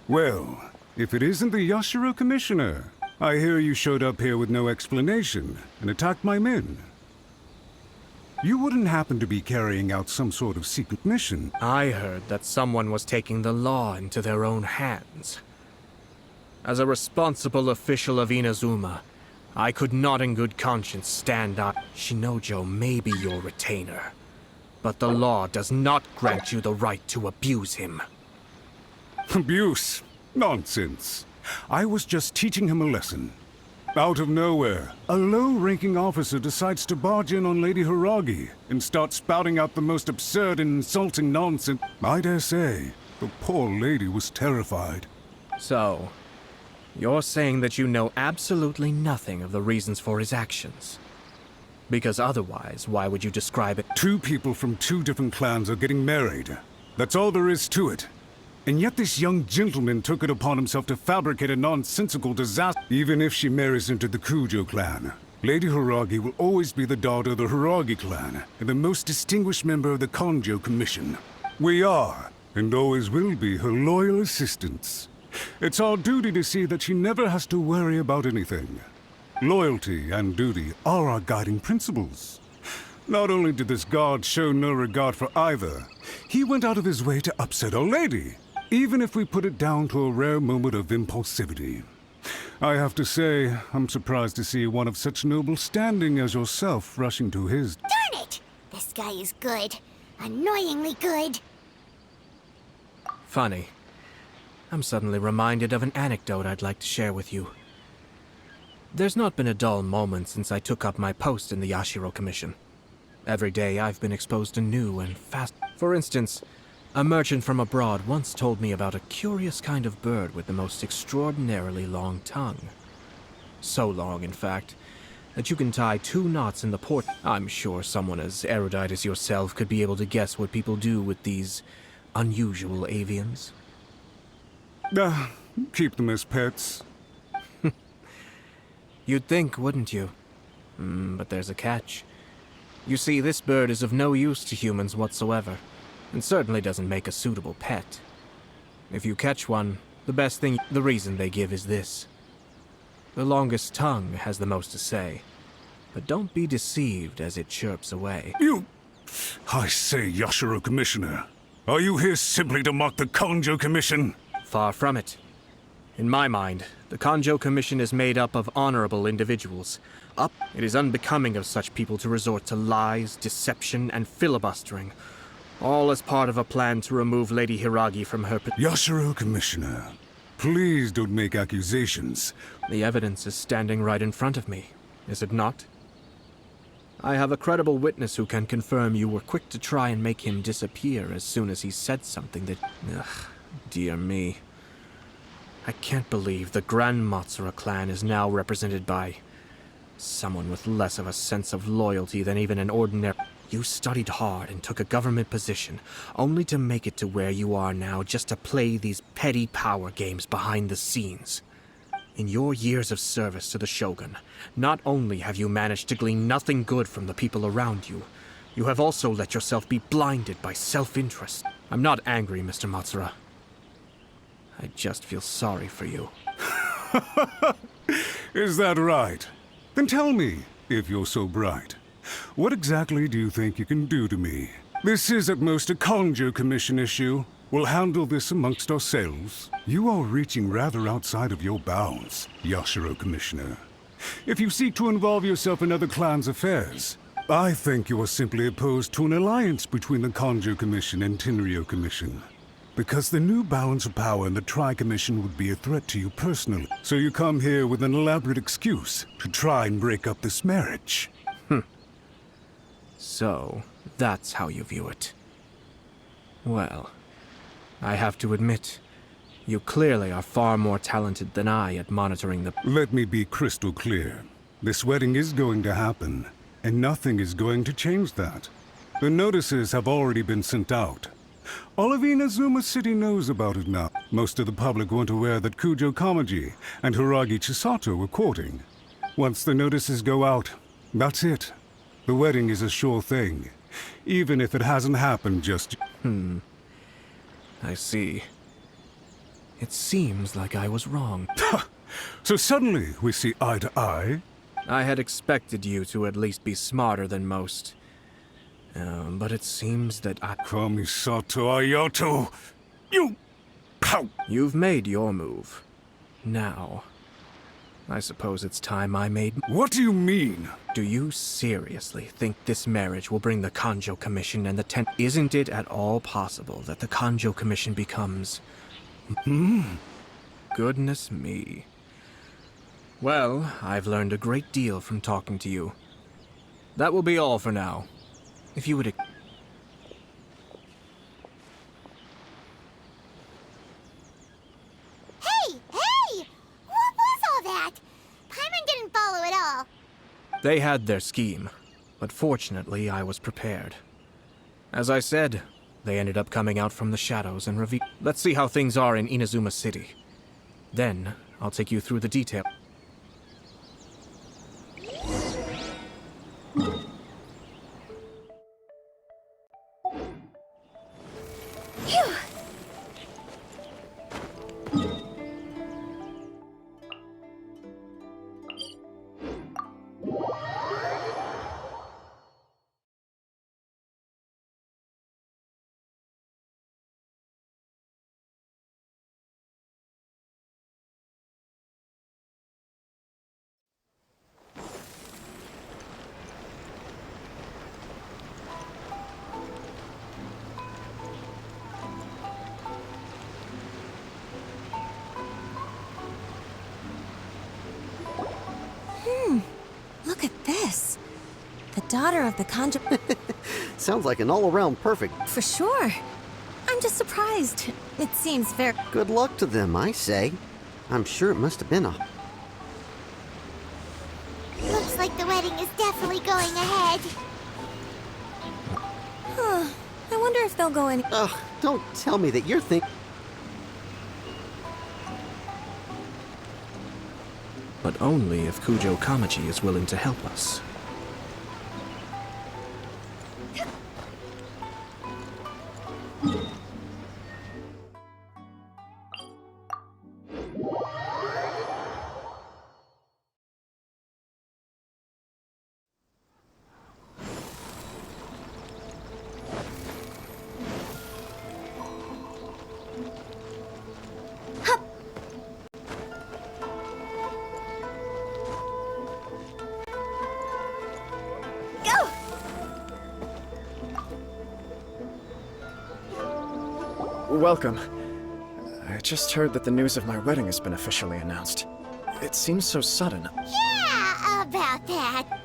Well, if it isn't the Yashiro Commissioner, I hear you showed up here with no explanation and attacked my men. You wouldn't happen to be carrying out some sort of secret mission? I heard that someone was taking the law into their own hands. As a responsible official of Inazuma, I could not in good conscience stand up. Shinojo may be your retainer, but the law does not grant you the right to abuse him. Abuse? Nonsense. I was just teaching him a lesson. Out of nowhere, a low-ranking officer decides to barge in on Lady Hiragi and start spouting out the most absurd and insulting nonsense. I dare say, the poor lady was terrified. So, you're saying that you know absolutely nothing of the reasons for his actions? Because otherwise, why would you describe it? Two people from two different clans are getting married. That's all there is to it. And yet this young gentleman took it upon himself to fabricate a nonsensical disaster. Even if she marries into the Kujo clan, Lady Hiragi will always be the daughter of the Hiragi clan and the most distinguished member of the Kanjo Commission. We are, and always will be, her loyal assistants. It's our duty to see that she never has to worry about anything. Loyalty and duty are our guiding principles. Not only did this guard show no regard for either, he went out of his way to upset our lady, even if we put it down to a rare moment of impulsivity. I have to say, I'm surprised to see one of such noble standing as yourself rushing to his... Darn it! This guy is good. Annoyingly good. Funny. I'm suddenly reminded of an anecdote I'd like to share with you. There's not been a dull moment since I took up my post in the Yashiro Commission. Every day I've been exposed to new and fast... For instance, a merchant from abroad once told me about a curious kind of bird with the most extraordinarily long tongue. So long, in fact, that you can tie 2 knots in the port. I'm sure someone as erudite as yourself could be able to guess what people do with these unusual avians. Keep them as pets. You'd think, wouldn't you? But there's a catch. You see, this bird is of no use to humans whatsoever, and certainly doesn't make a suitable pet. If you catch one, the reason they give is this. The longest tongue has the most to say, but don't be deceived as it chirps away. I say, Yashiro Commissioner, are you here simply to mock the Kanjo Commission? Far from it. In my mind, the Kanjo Commission is made up of honorable individuals. It is unbecoming of such people to resort to lies, deception, and filibustering, all as part of a plan to remove Lady Hiragi from her... Yashiro Commissioner, please don't make accusations. The evidence is standing right in front of me, is it not? I have a credible witness who can confirm you were quick to try and make him disappear as soon as he said something that... dear me. I can't believe the Grand Matsura clan is now represented by someone with less of a sense of loyalty than even an ordinary... You studied hard and took a government position, only to make it to where you are now just to play these petty power games behind the scenes. In your years of service to the Shogun, not only have you managed to glean nothing good from the people around you, you have also let yourself be blinded by self-interest. I'm not angry, Mr. Matsura. I just feel sorry for you. Is that right? Then tell me, if you're so bright, what exactly do you think you can do to me? This is at most a Kanjo Commission issue. We'll handle this amongst ourselves. You are reaching rather outside of your bounds, Yashiro Commissioner. If you seek to involve yourself in other clans' affairs, I think you are simply opposed to an alliance between the Kanjo Commission and Tenryo Commission. Because the new balance of power in the Tri-Commission would be a threat to you personally. So you come here with an elaborate excuse to try and break up this marriage. So, that's how you view it. Well, I have to admit, you clearly are far more talented than I at monitoring the... Let me be crystal clear. This wedding is going to happen, and nothing is going to change that. The notices have already been sent out. All of Inazuma City knows about it now. Most of the public weren't aware that Kujo Kamaji and Hiragi Chisato were courting. Once the notices go out, that's it. The wedding is a sure thing, even if it hasn't happened just... I see. It seems like I was wrong. So suddenly we see eye to eye? I had expected you to at least be smarter than most. But it seems that Kamisato Ayato, you... You've made your move. Now, I suppose it's time I made... What do you mean? Do you seriously think this marriage will bring the Kanjo Commission and the Isn't it at all possible that the Kanjo Commission becomes... Goodness me. Well, I've learned a great deal from talking to you. That will be all for now. If you would... Hey! What was all that? Paimon didn't follow at all. They had their scheme, but fortunately I was prepared. As I said, they ended up coming out from the shadows and revealed... Let's see how things are in Inazuma City. Then, I'll take you through the detail. Look at this. The daughter of the Kanjo... sounds like an all-around perfect. For sure. I'm just surprised. It seems very... Good luck to them, I say. I'm sure it must have been a... Looks like the wedding is definitely going ahead. Huh. I wonder if they'll go any... Ugh, don't tell me that you're thinking... But only if Kujo Kamachi is willing to help us. Welcome. I just heard that the news of my wedding has been officially announced. It seems so sudden. Yeah, about that.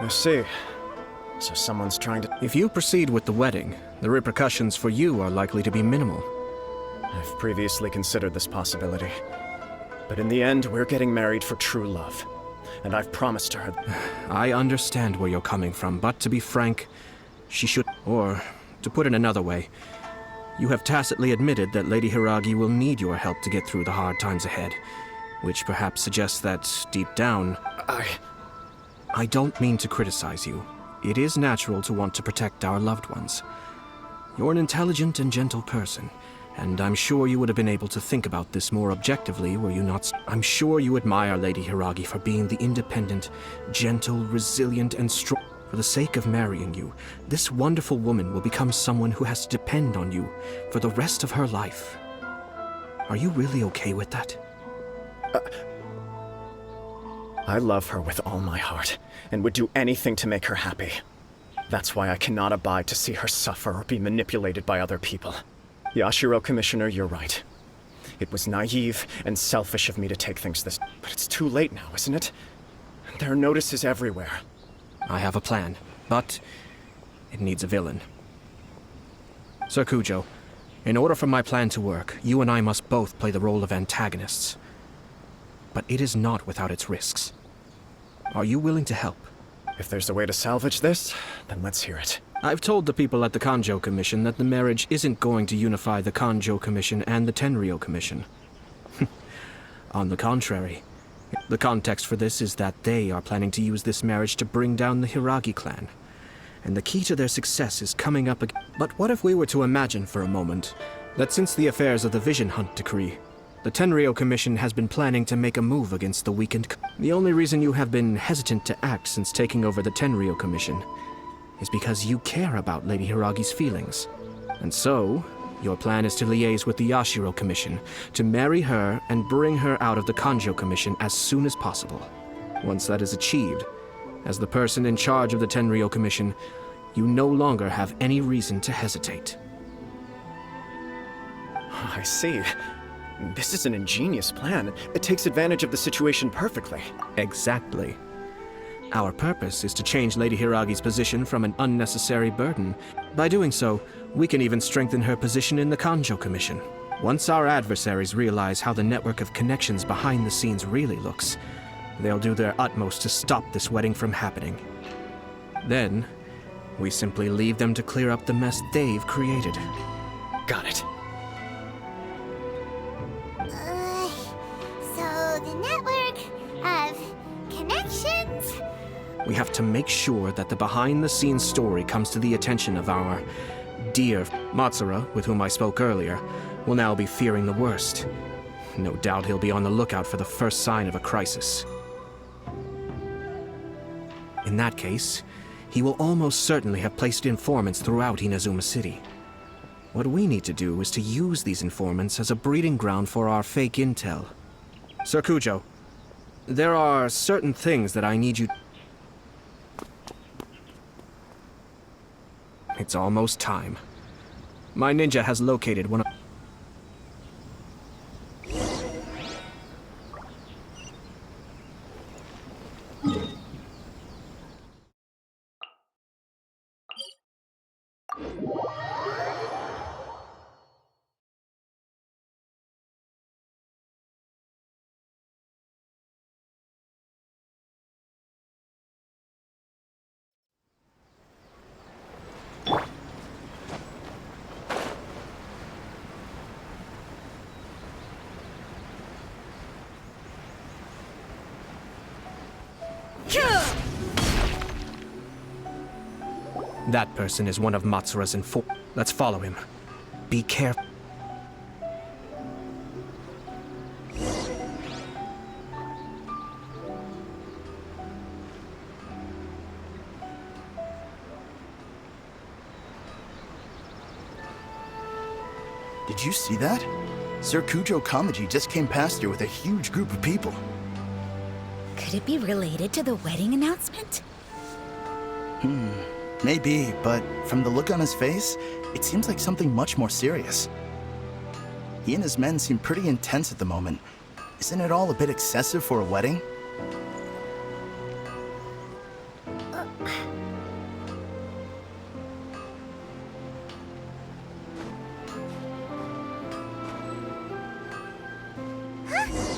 I see. So someone's trying to... If you proceed with the wedding, the repercussions for you are likely to be minimal. I've previously considered this possibility. But in the end, we're getting married for true love. And I've promised her... I understand where you're coming from, but to be frank, she should... Or, to put it another way, you have tacitly admitted that Lady Hiragi will need your help to get through the hard times ahead, which perhaps suggests that, deep down... I don't mean to criticize you. It is natural to want to protect our loved ones. You're an intelligent and gentle person, and I'm sure you would have been able to think about this more objectively were you not... I'm sure you admire Lady Hiragi for being the independent, gentle, resilient, and strong... For the sake of marrying you, this wonderful woman will become someone who has to depend on you for the rest of her life. Are you really okay with that? I love her with all my heart, and would do anything to make her happy. That's why I cannot abide to see her suffer or be manipulated by other people. Yashiro, Commissioner, you're right. It was naive and selfish of me to take things this... But it's too late now, isn't it? There are notices everywhere. I have a plan, but it needs a villain. Sir Kujo, in order for my plan to work, you and I must both play the role of antagonists. But it is not without its risks. Are you willing to help? If there's a way to salvage this, then let's hear it. I've told the people at the Kanjo Commission that the marriage isn't going to unify the Kanjo Commission and the Tenryou Commission. On the contrary, the context for this is that they are planning to use this marriage to bring down the Hiragi clan. And the key to their success is coming up again. But what if we were to imagine for a moment that since the affairs of the Vision Hunt Decree, the Tenryou Commission has been planning to make a move against the weakened... The only reason you have been hesitant to act since taking over the Tenryou Commission is because you care about Lady Hiragi's feelings. And so, your plan is to liaise with the Yashiro Commission, to marry her and bring her out of the Kanjo Commission as soon as possible. Once that is achieved, as the person in charge of the Tenryou Commission, you no longer have any reason to hesitate. I see. This is an ingenious plan. It takes advantage of the situation perfectly. Exactly. Our purpose is to change Lady Hiragi's position from an unnecessary burden. By doing so, we can even strengthen her position in the Kanjo Commission. Once our adversaries realize how the network of connections behind the scenes really looks, they'll do their utmost to stop this wedding from happening. Then, we simply leave them to clear up the mess they've created. Got it. So the network of connections? We have to make sure that the behind-the-scenes story comes to the attention of our dear Matsura, with whom I spoke earlier, will now be fearing the worst. No doubt he'll be on the lookout for the first sign of a crisis. In that case, he will almost certainly have placed informants throughout Inazuma City. What we need to do is to use these informants as a breeding ground for our fake intel. Sir Kujo, there are certain things that I need you... It's almost time. My ninja has located one of... That person is one of Matsura's Let's follow him. Be careful. Did you see that? Sir Kujo Kamaji just came past here with a huge group of people. Could it be related to the wedding announcement? Maybe, but from the look on his face, it seems like something much more serious. He and his men seem pretty intense at the moment. Isn't it all a bit excessive for a wedding?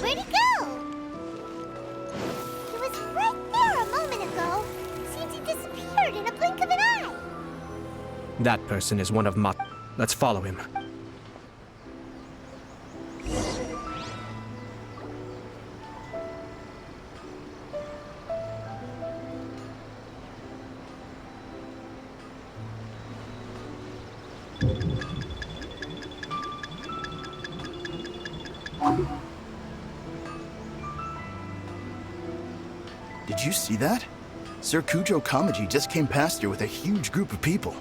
Where'd he go? He was right there a moment ago. Seems he disappeared in a blink of an eye. That person is one of Let's follow him. Did you see that? Sir Kujo Kamaji just came past here with a huge group of people.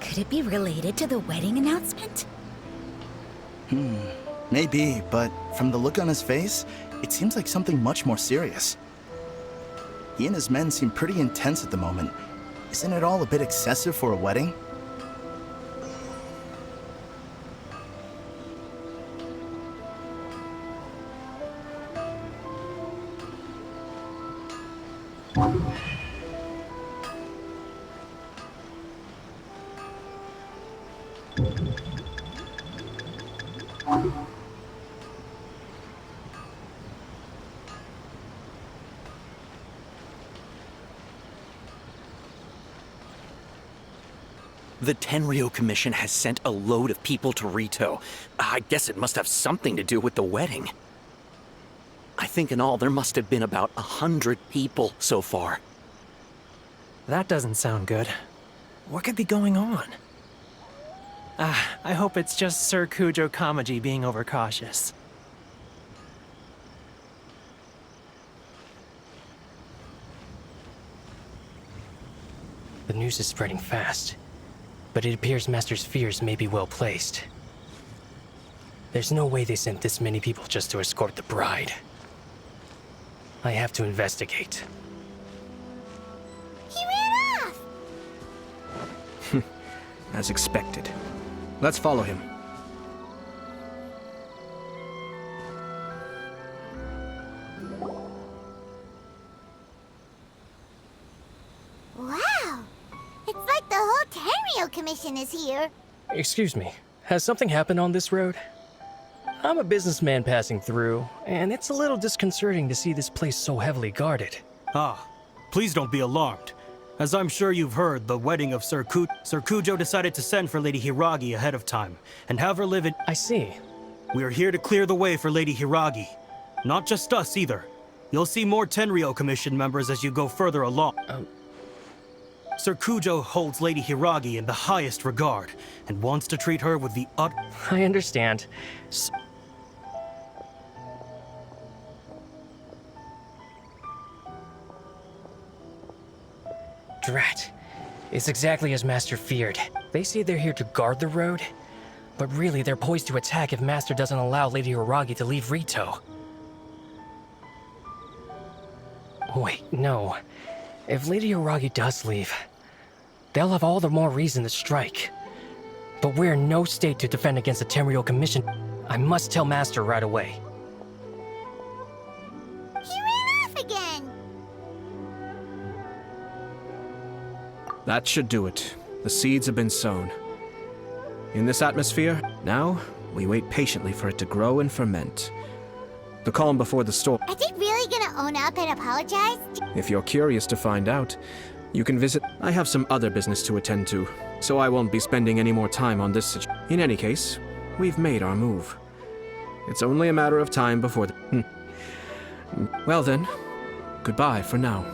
Could it be related to the wedding announcement? Maybe, but from the look on his face, it seems like something much more serious. He and his men seem pretty intense at the moment. Isn't it all a bit excessive for a wedding? The Tenryo Commission has sent a load of people to Rito. I guess it must have something to do with the wedding. I think in all there must have been about 100 people so far. That doesn't sound good. What could be going on? I hope it's just Sir Kujo Kamaji being overcautious. The news is spreading fast, but it appears Master's fears may be well placed. There's no way they sent this many people just to escort the bride. I have to investigate. He ran off! As expected. Let's follow him. Wow! It's like the whole Tenryo Commission is here. Excuse me, has something happened on this road? I'm a businessman passing through, and it's a little disconcerting to see this place so heavily guarded. Please don't be alarmed. As I'm sure you've heard, the wedding of Sir Kujo decided to send for Lady Hiragi ahead of time, and have her live in— I see. We are here to clear the way for Lady Hiragi. Not just us, either. You'll see more Tenryo Commission members as you go further along. Sir Kujo holds Lady Hiragi in the highest regard, and wants to treat her with the I understand. Drat. It's exactly as Master feared. They say they're here to guard the road, but really they're poised to attack if Master doesn't allow Lady Hiragi to leave Rito. Wait, no. If Lady Hiragi does leave, they'll have all the more reason to strike. But we're in no state to defend against the Tenryo Commission. I must tell Master right away. He ran off again! That should do it. The seeds have been sown. In this atmosphere, now, we wait patiently for it to grow and ferment. The calm before the storm. Are they really gonna own up and apologize? If you're curious to find out, you can visit. I have some other business to attend to, so I won't be spending any more time on this situation. In any case, we've made our move. It's only a matter of time before the— Well then, goodbye for now.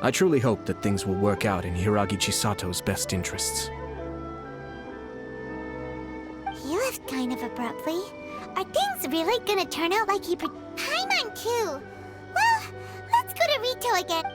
I truly hope that things will work out in Hiragi Chisato's best interests. He left kind of abruptly. Are things really gonna turn out like he Paimon too! Well, let's go to Rito again.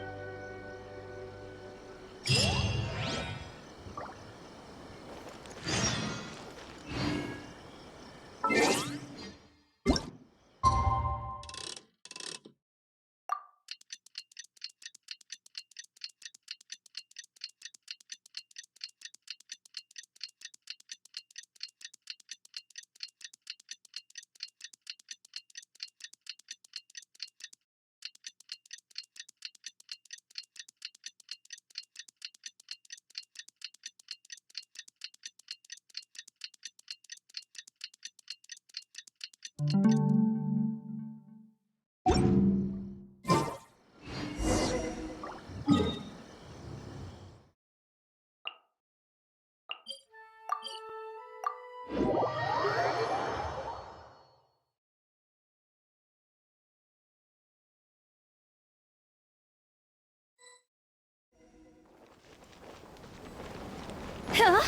Huh?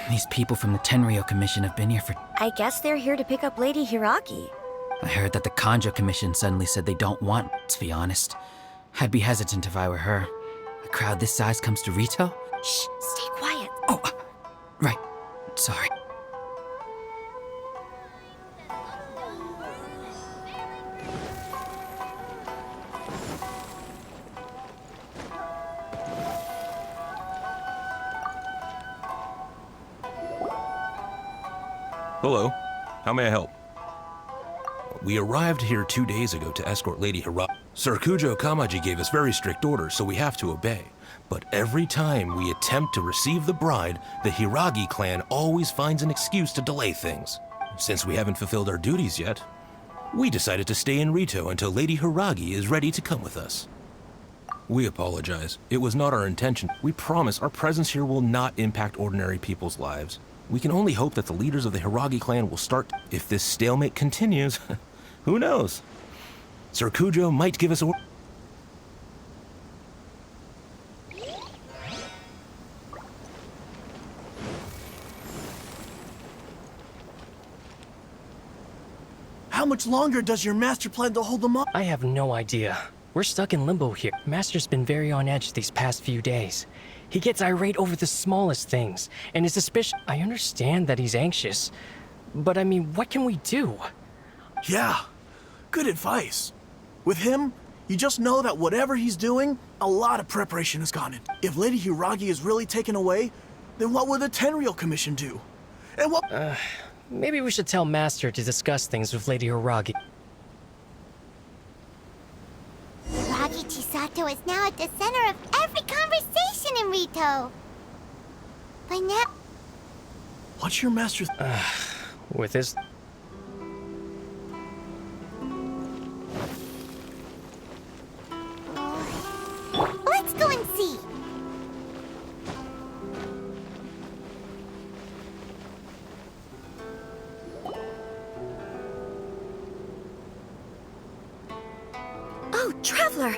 These people from the Tenryou Commission have been here for... I guess they're here to pick up Lady Hiragi. I heard that the Kanjo Commission suddenly said they don't want, to be honest. I'd be hesitant if I were her. A crowd this size comes to Rito? Shh, stay quiet. Oh, right. Sorry. Hello. How may I help? We arrived here 2 days ago to escort Lady Hiragi. Sir Kujo Kamaji gave us very strict orders, so we have to obey. But every time we attempt to receive the bride, the Hiragi clan always finds an excuse to delay things. Since we haven't fulfilled our duties yet, we decided to stay in Rito until Lady Hiragi is ready to come with us. We apologize. It was not our intention. We promise our presence here will not impact ordinary people's lives. We can only hope that the leaders of the Hiragi clan will start. If this stalemate continues, who knows? Sir Kujo might give us a... How much longer does your master plan to hold them up? I have no idea. We're stuck in limbo here. Master's been very on edge these past few days. He gets irate over the smallest things, and is suspicious. I understand that he's anxious, but I mean, what can we do? Yeah, good advice. With him, you just know that whatever he's doing, a lot of preparation has gone in. If Lady Hiragi is really taken away, then what will the Tenryou Commission do? And what— Maybe we should tell Master to discuss things with Lady Hiragi. Hiragi Chisato is now at the center of every conversation in Rito. By now... What's your master— With his... Let's go and see. Oh, Traveler!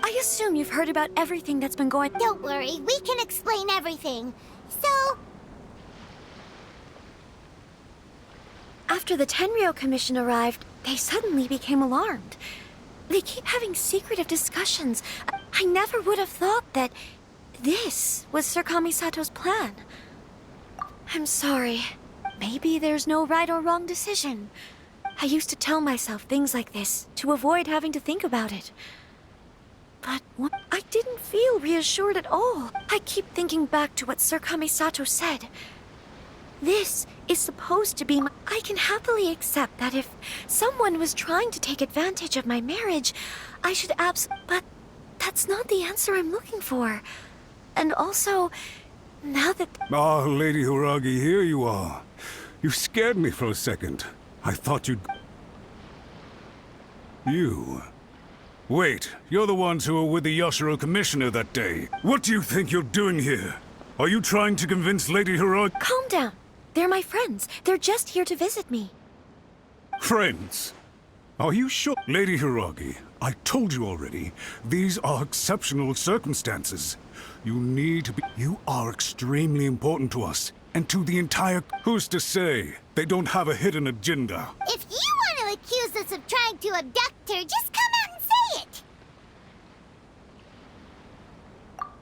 I assume you've heard about everything that's been going— Don't worry, we can explain everything. So... After the Tenryou Commission arrived, they suddenly became alarmed. They keep having secretive discussions. I never would have thought that this was Sir Kamisato's plan. I'm sorry. Maybe there's no right or wrong decision. I used to tell myself things like this to avoid having to think about it. But I didn't feel reassured at all. I keep thinking back to what Sir Kamisato said. This is supposed to be I can happily accept that if someone was trying to take advantage of my marriage, I should but that's not the answer I'm looking for. And also, now that— Ah, Lady Hiragi, here you are. You scared me for a second. I thought you'd... You... Wait, you're the ones who were with the Yashiro Commissioner that day. What do you think you're doing here? Are you trying to convince Lady Hiragi— Calm down. They're my friends. They're just here to visit me. Friends? Are you sure? Lady Hiragi, I told you already, these are exceptional circumstances. You need to be... You are extremely important to us, and to the entire... Who's to say they don't have a hidden agenda? If you want to accuse us of trying to abduct her, just come out and say it!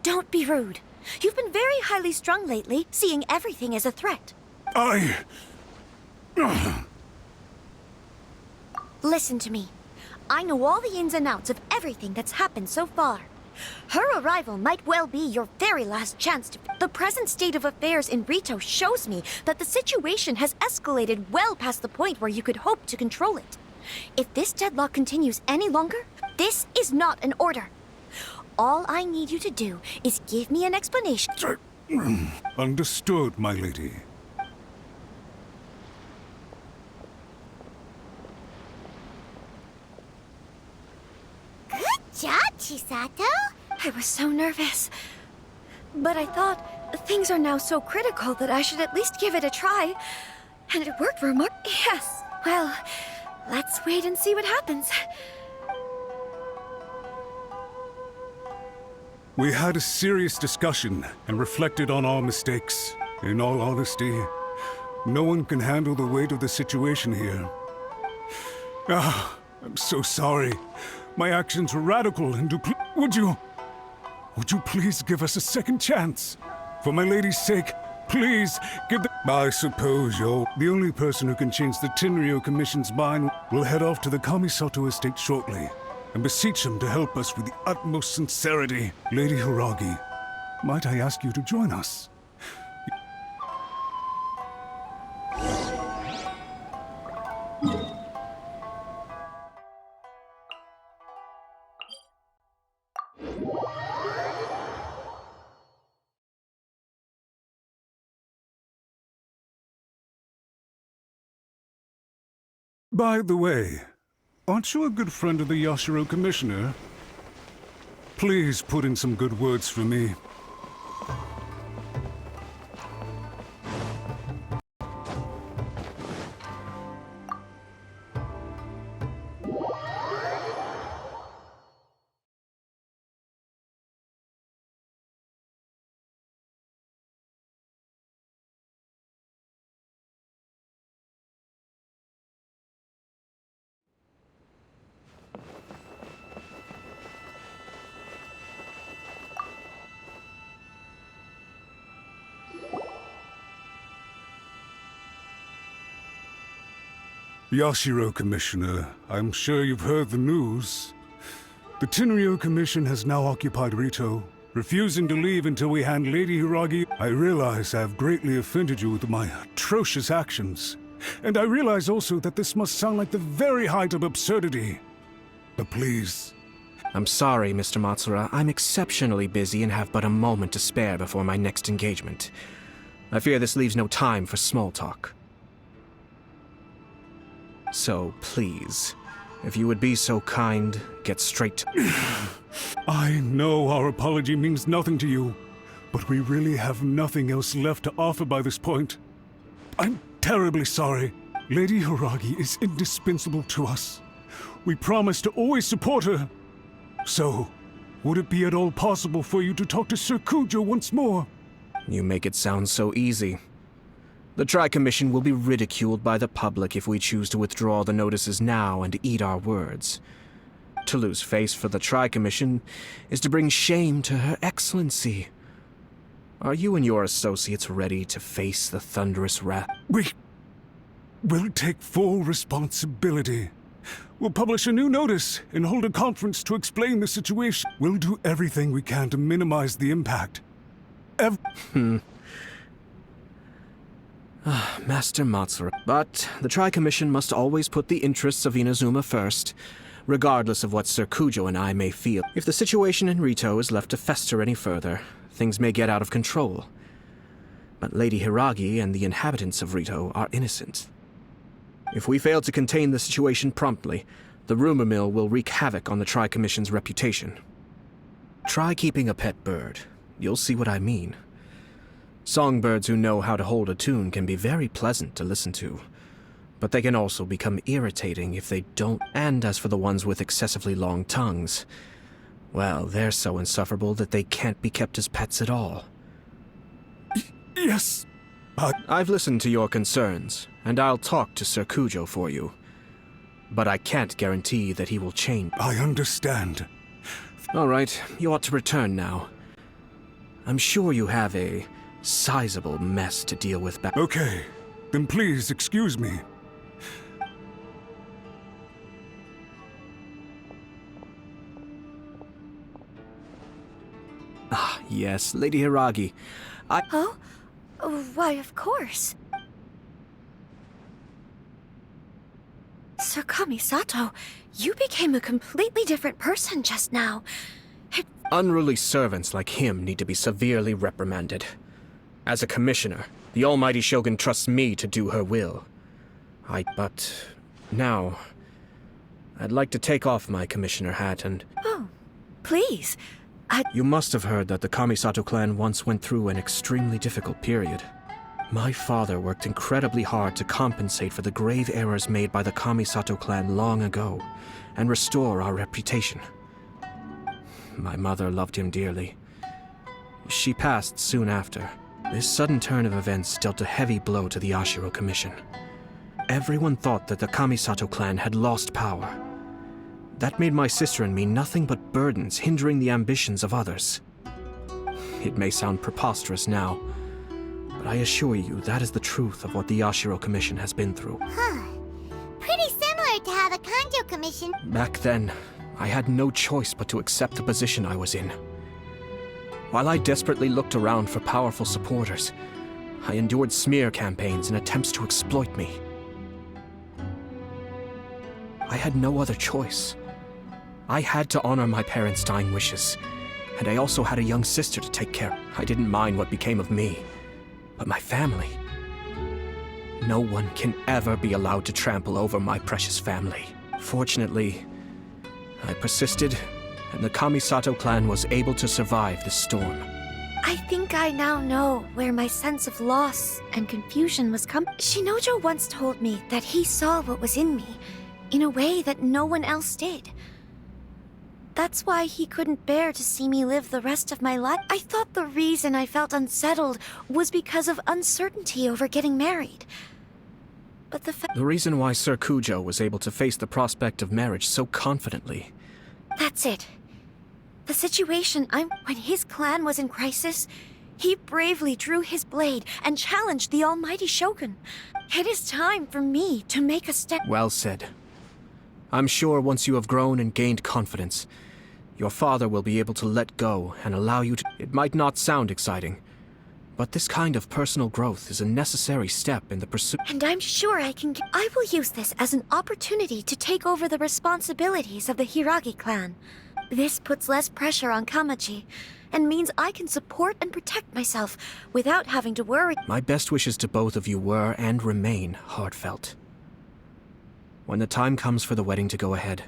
Don't be rude. You've been very highly strung lately, seeing everything as a threat. Listen to me. I know all the ins and outs of everything that's happened so far. Her arrival might well be your very last chance to... The present state of affairs in Rito shows me that the situation has escalated well past the point where you could hope to control it. If this deadlock continues any longer, this is not an order. All I need you to do is give me an explanation. Understood, my lady. Good job, Chisato! I was so nervous. But I thought things are now so critical that I should at least give it a try. And it worked Yes. Well, let's wait and see what happens. We had a serious discussion and reflected on our mistakes. In all honesty, no one can handle the weight of the situation here. I'm so sorry. My actions were radical and Would you please give us a second chance? For my lady's sake, please give the... I suppose you're the only person who can change the Tenryou Commission's mind. We'll head off to the Kamisato estate shortly and beseech him to help us with the utmost sincerity. Lady Hiragi, might I ask you to join us? By the way, aren't you a good friend of the Yashiro Commissioner? Please put in some good words for me. Yashiro Commissioner, I'm sure you've heard the news. The Tenryou Commission has now occupied Rito, refusing to leave until we hand Lady Hiragi. I realize I have greatly offended you with my atrocious actions. And I realize also that this must sound like the very height of absurdity. But please... I'm sorry, Mr. Matsura. I'm exceptionally busy and have but a moment to spare before my next engagement. I fear this leaves no time for small talk. So, please, if you would be so kind, get straight to... I know our apology means nothing to you, but we really have nothing else left to offer by this point. I'm terribly sorry. Lady Hiragi is indispensable to us. We promise to always support her. So, would it be at all possible for you to talk to Sir Kujo once more? You make it sound so easy. The Tri-Commission will be ridiculed by the public if we choose to withdraw the notices now and eat our words. To lose face for the Tri-Commission is to bring shame to Her Excellency. Are you and your associates ready to face the thunderous wrath? We'll take full responsibility. We'll publish a new notice and hold a conference to explain the situation. We'll do everything we can to minimize the impact. Master Matsura. But the Tri-Commission must always put the interests of Inazuma first, regardless of what Sir Kujo and I may feel. If the situation in Rito is left to fester any further, things may get out of control. But Lady Hiragi and the inhabitants of Rito are innocent. If we fail to contain the situation promptly, the rumor mill will wreak havoc on the Tri-Commission's reputation. Try keeping a pet bird. You'll see what I mean. Songbirds who know how to hold a tune can be very pleasant to listen to. but they can also become irritating if they don't. And as for the ones with excessively long tongues, well, they're so insufferable that they can't be kept as pets at all. Yes. I've listened to your concerns, and I'll talk to Sir Kujo for you. But I can't guarantee that he will change. I understand. All right, you ought to return now. I'm sure you have a sizable mess to deal with back. Okay, then please excuse me. Ah, yes, Lady Hiragi. Oh? Why, of course. Sir Kamisato, you became a completely different person just now. Unruly servants like him need to be severely reprimanded. As a commissioner, the almighty Shogun trusts me to do her will. But now, I'd like to take off my commissioner hat and... Oh, please. You must have heard that the Kamisato clan once went through an extremely difficult period. My father worked incredibly hard to compensate for the grave errors made by the Kamisato clan long ago, and restore our reputation. My mother loved him dearly. She passed soon after. This sudden turn of events dealt a heavy blow to the Yashiro Commission. Everyone thought that the Kamisato clan had lost power. That made my sister and me nothing but burdens, hindering the ambitions of others. It may sound preposterous now, but I assure you that is the truth of what the Yashiro Commission has been through. Huh. Pretty similar to how the Kanjo Commission... Back then, I had no choice but to accept the position I was in. While I desperately looked around for powerful supporters, I endured smear campaigns and attempts to exploit me. I had no other choice. I had to honor my parents' dying wishes, and I also had a young sister to take care of. I didn't mind what became of me, but my family. No one can ever be allowed to trample over my precious family. Fortunately, I persisted, and the Kamisato clan was able to survive the storm. I think I now know where my sense of loss and confusion was coming. Shinojo once told me that he saw what was in me, in a way that no one else did. That's why he couldn't bear to see me live the rest of my life. I thought the reason I felt unsettled was because of uncertainty over getting married. But the reason why Sir Kujo was able to face the prospect of marriage so confidently. That's it. The situation when his clan was in crisis, he bravely drew his blade and challenged the almighty Shogun. It is time for me to make a step. Well said. I'm sure once you have grown and gained confidence, your father will be able to let go and allow you to... It might not sound exciting, but this kind of personal growth is a necessary step in the pursuit. And I'm sure I will use this as an opportunity to take over the responsibilities of the Hiragi clan. This puts less pressure on Kamaji, and means I can support and protect myself without having to worry. My best wishes to both of you were and remain heartfelt. When the time comes for the wedding to go ahead.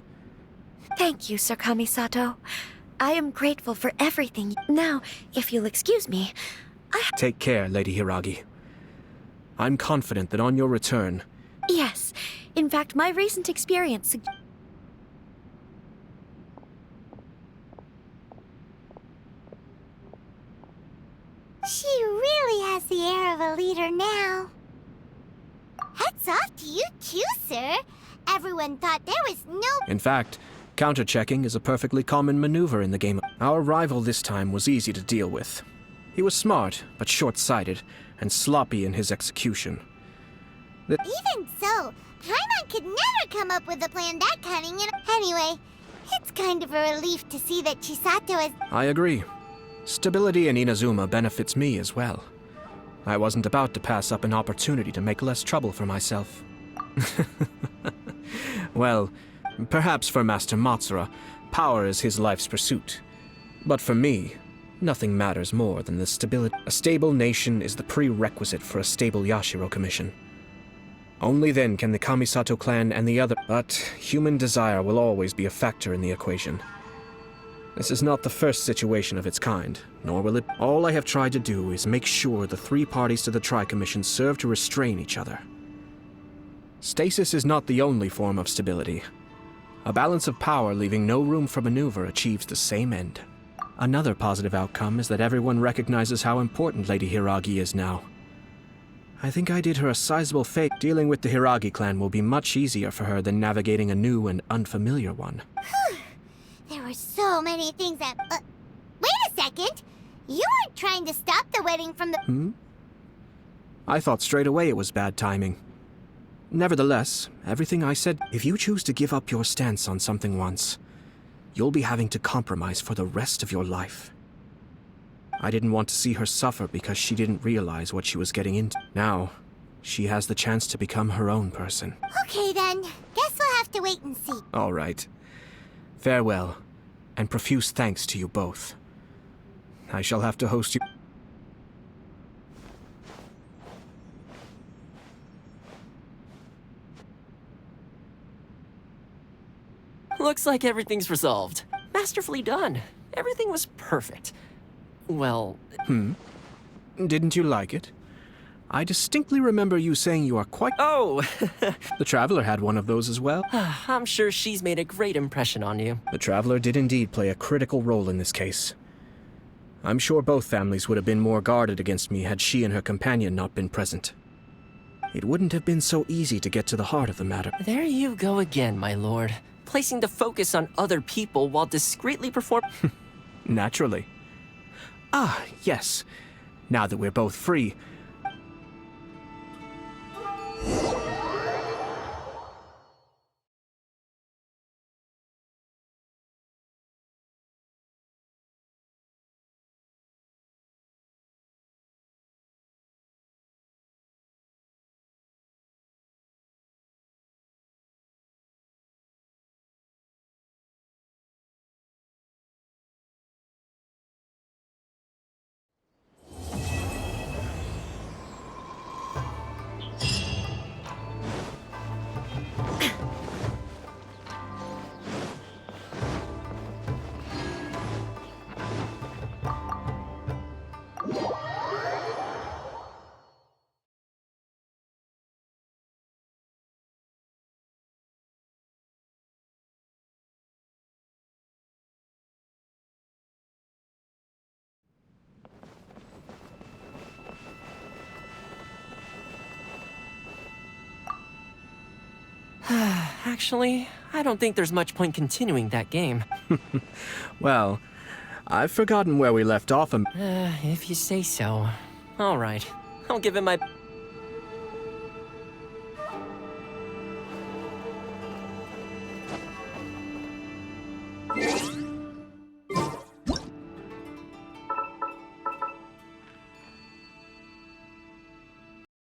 Thank you, Sir Kamisato. I am grateful for everything. Now, if you'll excuse me, Take care, Lady Hiragi. I'm confident that on your return... Yes. In fact, my recent experience... She really has the air of a leader now. Hats off to you too, sir. Everyone thought there was no... In fact, counter-checking is a perfectly common maneuver in the game. Our rival this time was easy to deal with. He was smart, but short-sighted, and sloppy in his execution. Even so, Paimon could never come up with a plan that cunning. Anyway, it's kind of a relief to see that Chisato is... I agree. Stability in Inazuma benefits me as well. I wasn't about to pass up an opportunity to make less trouble for myself. Well, perhaps for Master Matsura, power is his life's pursuit. But for me, nothing matters more than the stability. A stable nation is the prerequisite for a stable Yashiro Commission. Only then can the Kamisato clan and the other... But human desire will always be a factor in the equation. This is not the first situation of its kind, nor will it... All I have tried to do is make sure the three parties to the Tri-Commission serve to restrain each other. Stasis is not the only form of stability. A balance of power leaving no room for maneuver achieves the same end. Another positive outcome is that everyone recognizes how important Lady Hiragi is now. I think I did her a sizable favor. Dealing with the Hiragi clan will be much easier for her than navigating a new and unfamiliar one. There were so many things that... wait a second! You weren't trying to stop the wedding from the... I thought straight away it was bad timing. Nevertheless, everything I said, if you choose to give up your stance on something once, you'll be having to compromise for the rest of your life. I didn't want to see her suffer because she didn't realize what she was getting into. Now, she has the chance to become her own person. Okay then, guess we'll have to wait and see. All right. Farewell, and profuse thanks to you both. I shall have to host you... Looks like everything's resolved. Masterfully done. Everything was perfect. Well... Didn't you like it? I distinctly remember you saying you are quite... Oh! The Traveler had one of those as well. I'm sure she's made a great impression on you. The Traveler did indeed play a critical role in this case. I'm sure both families would have been more guarded against me had she and her companion not been present. It wouldn't have been so easy to get to the heart of the matter. There you go again, my lord. Placing the focus on other people while discreetly performing... Naturally. Ah, yes. Now that we're both free... Actually, I don't think there's much point continuing that game. Well, I've forgotten where we left off. If you say so. All right. I'll give it my...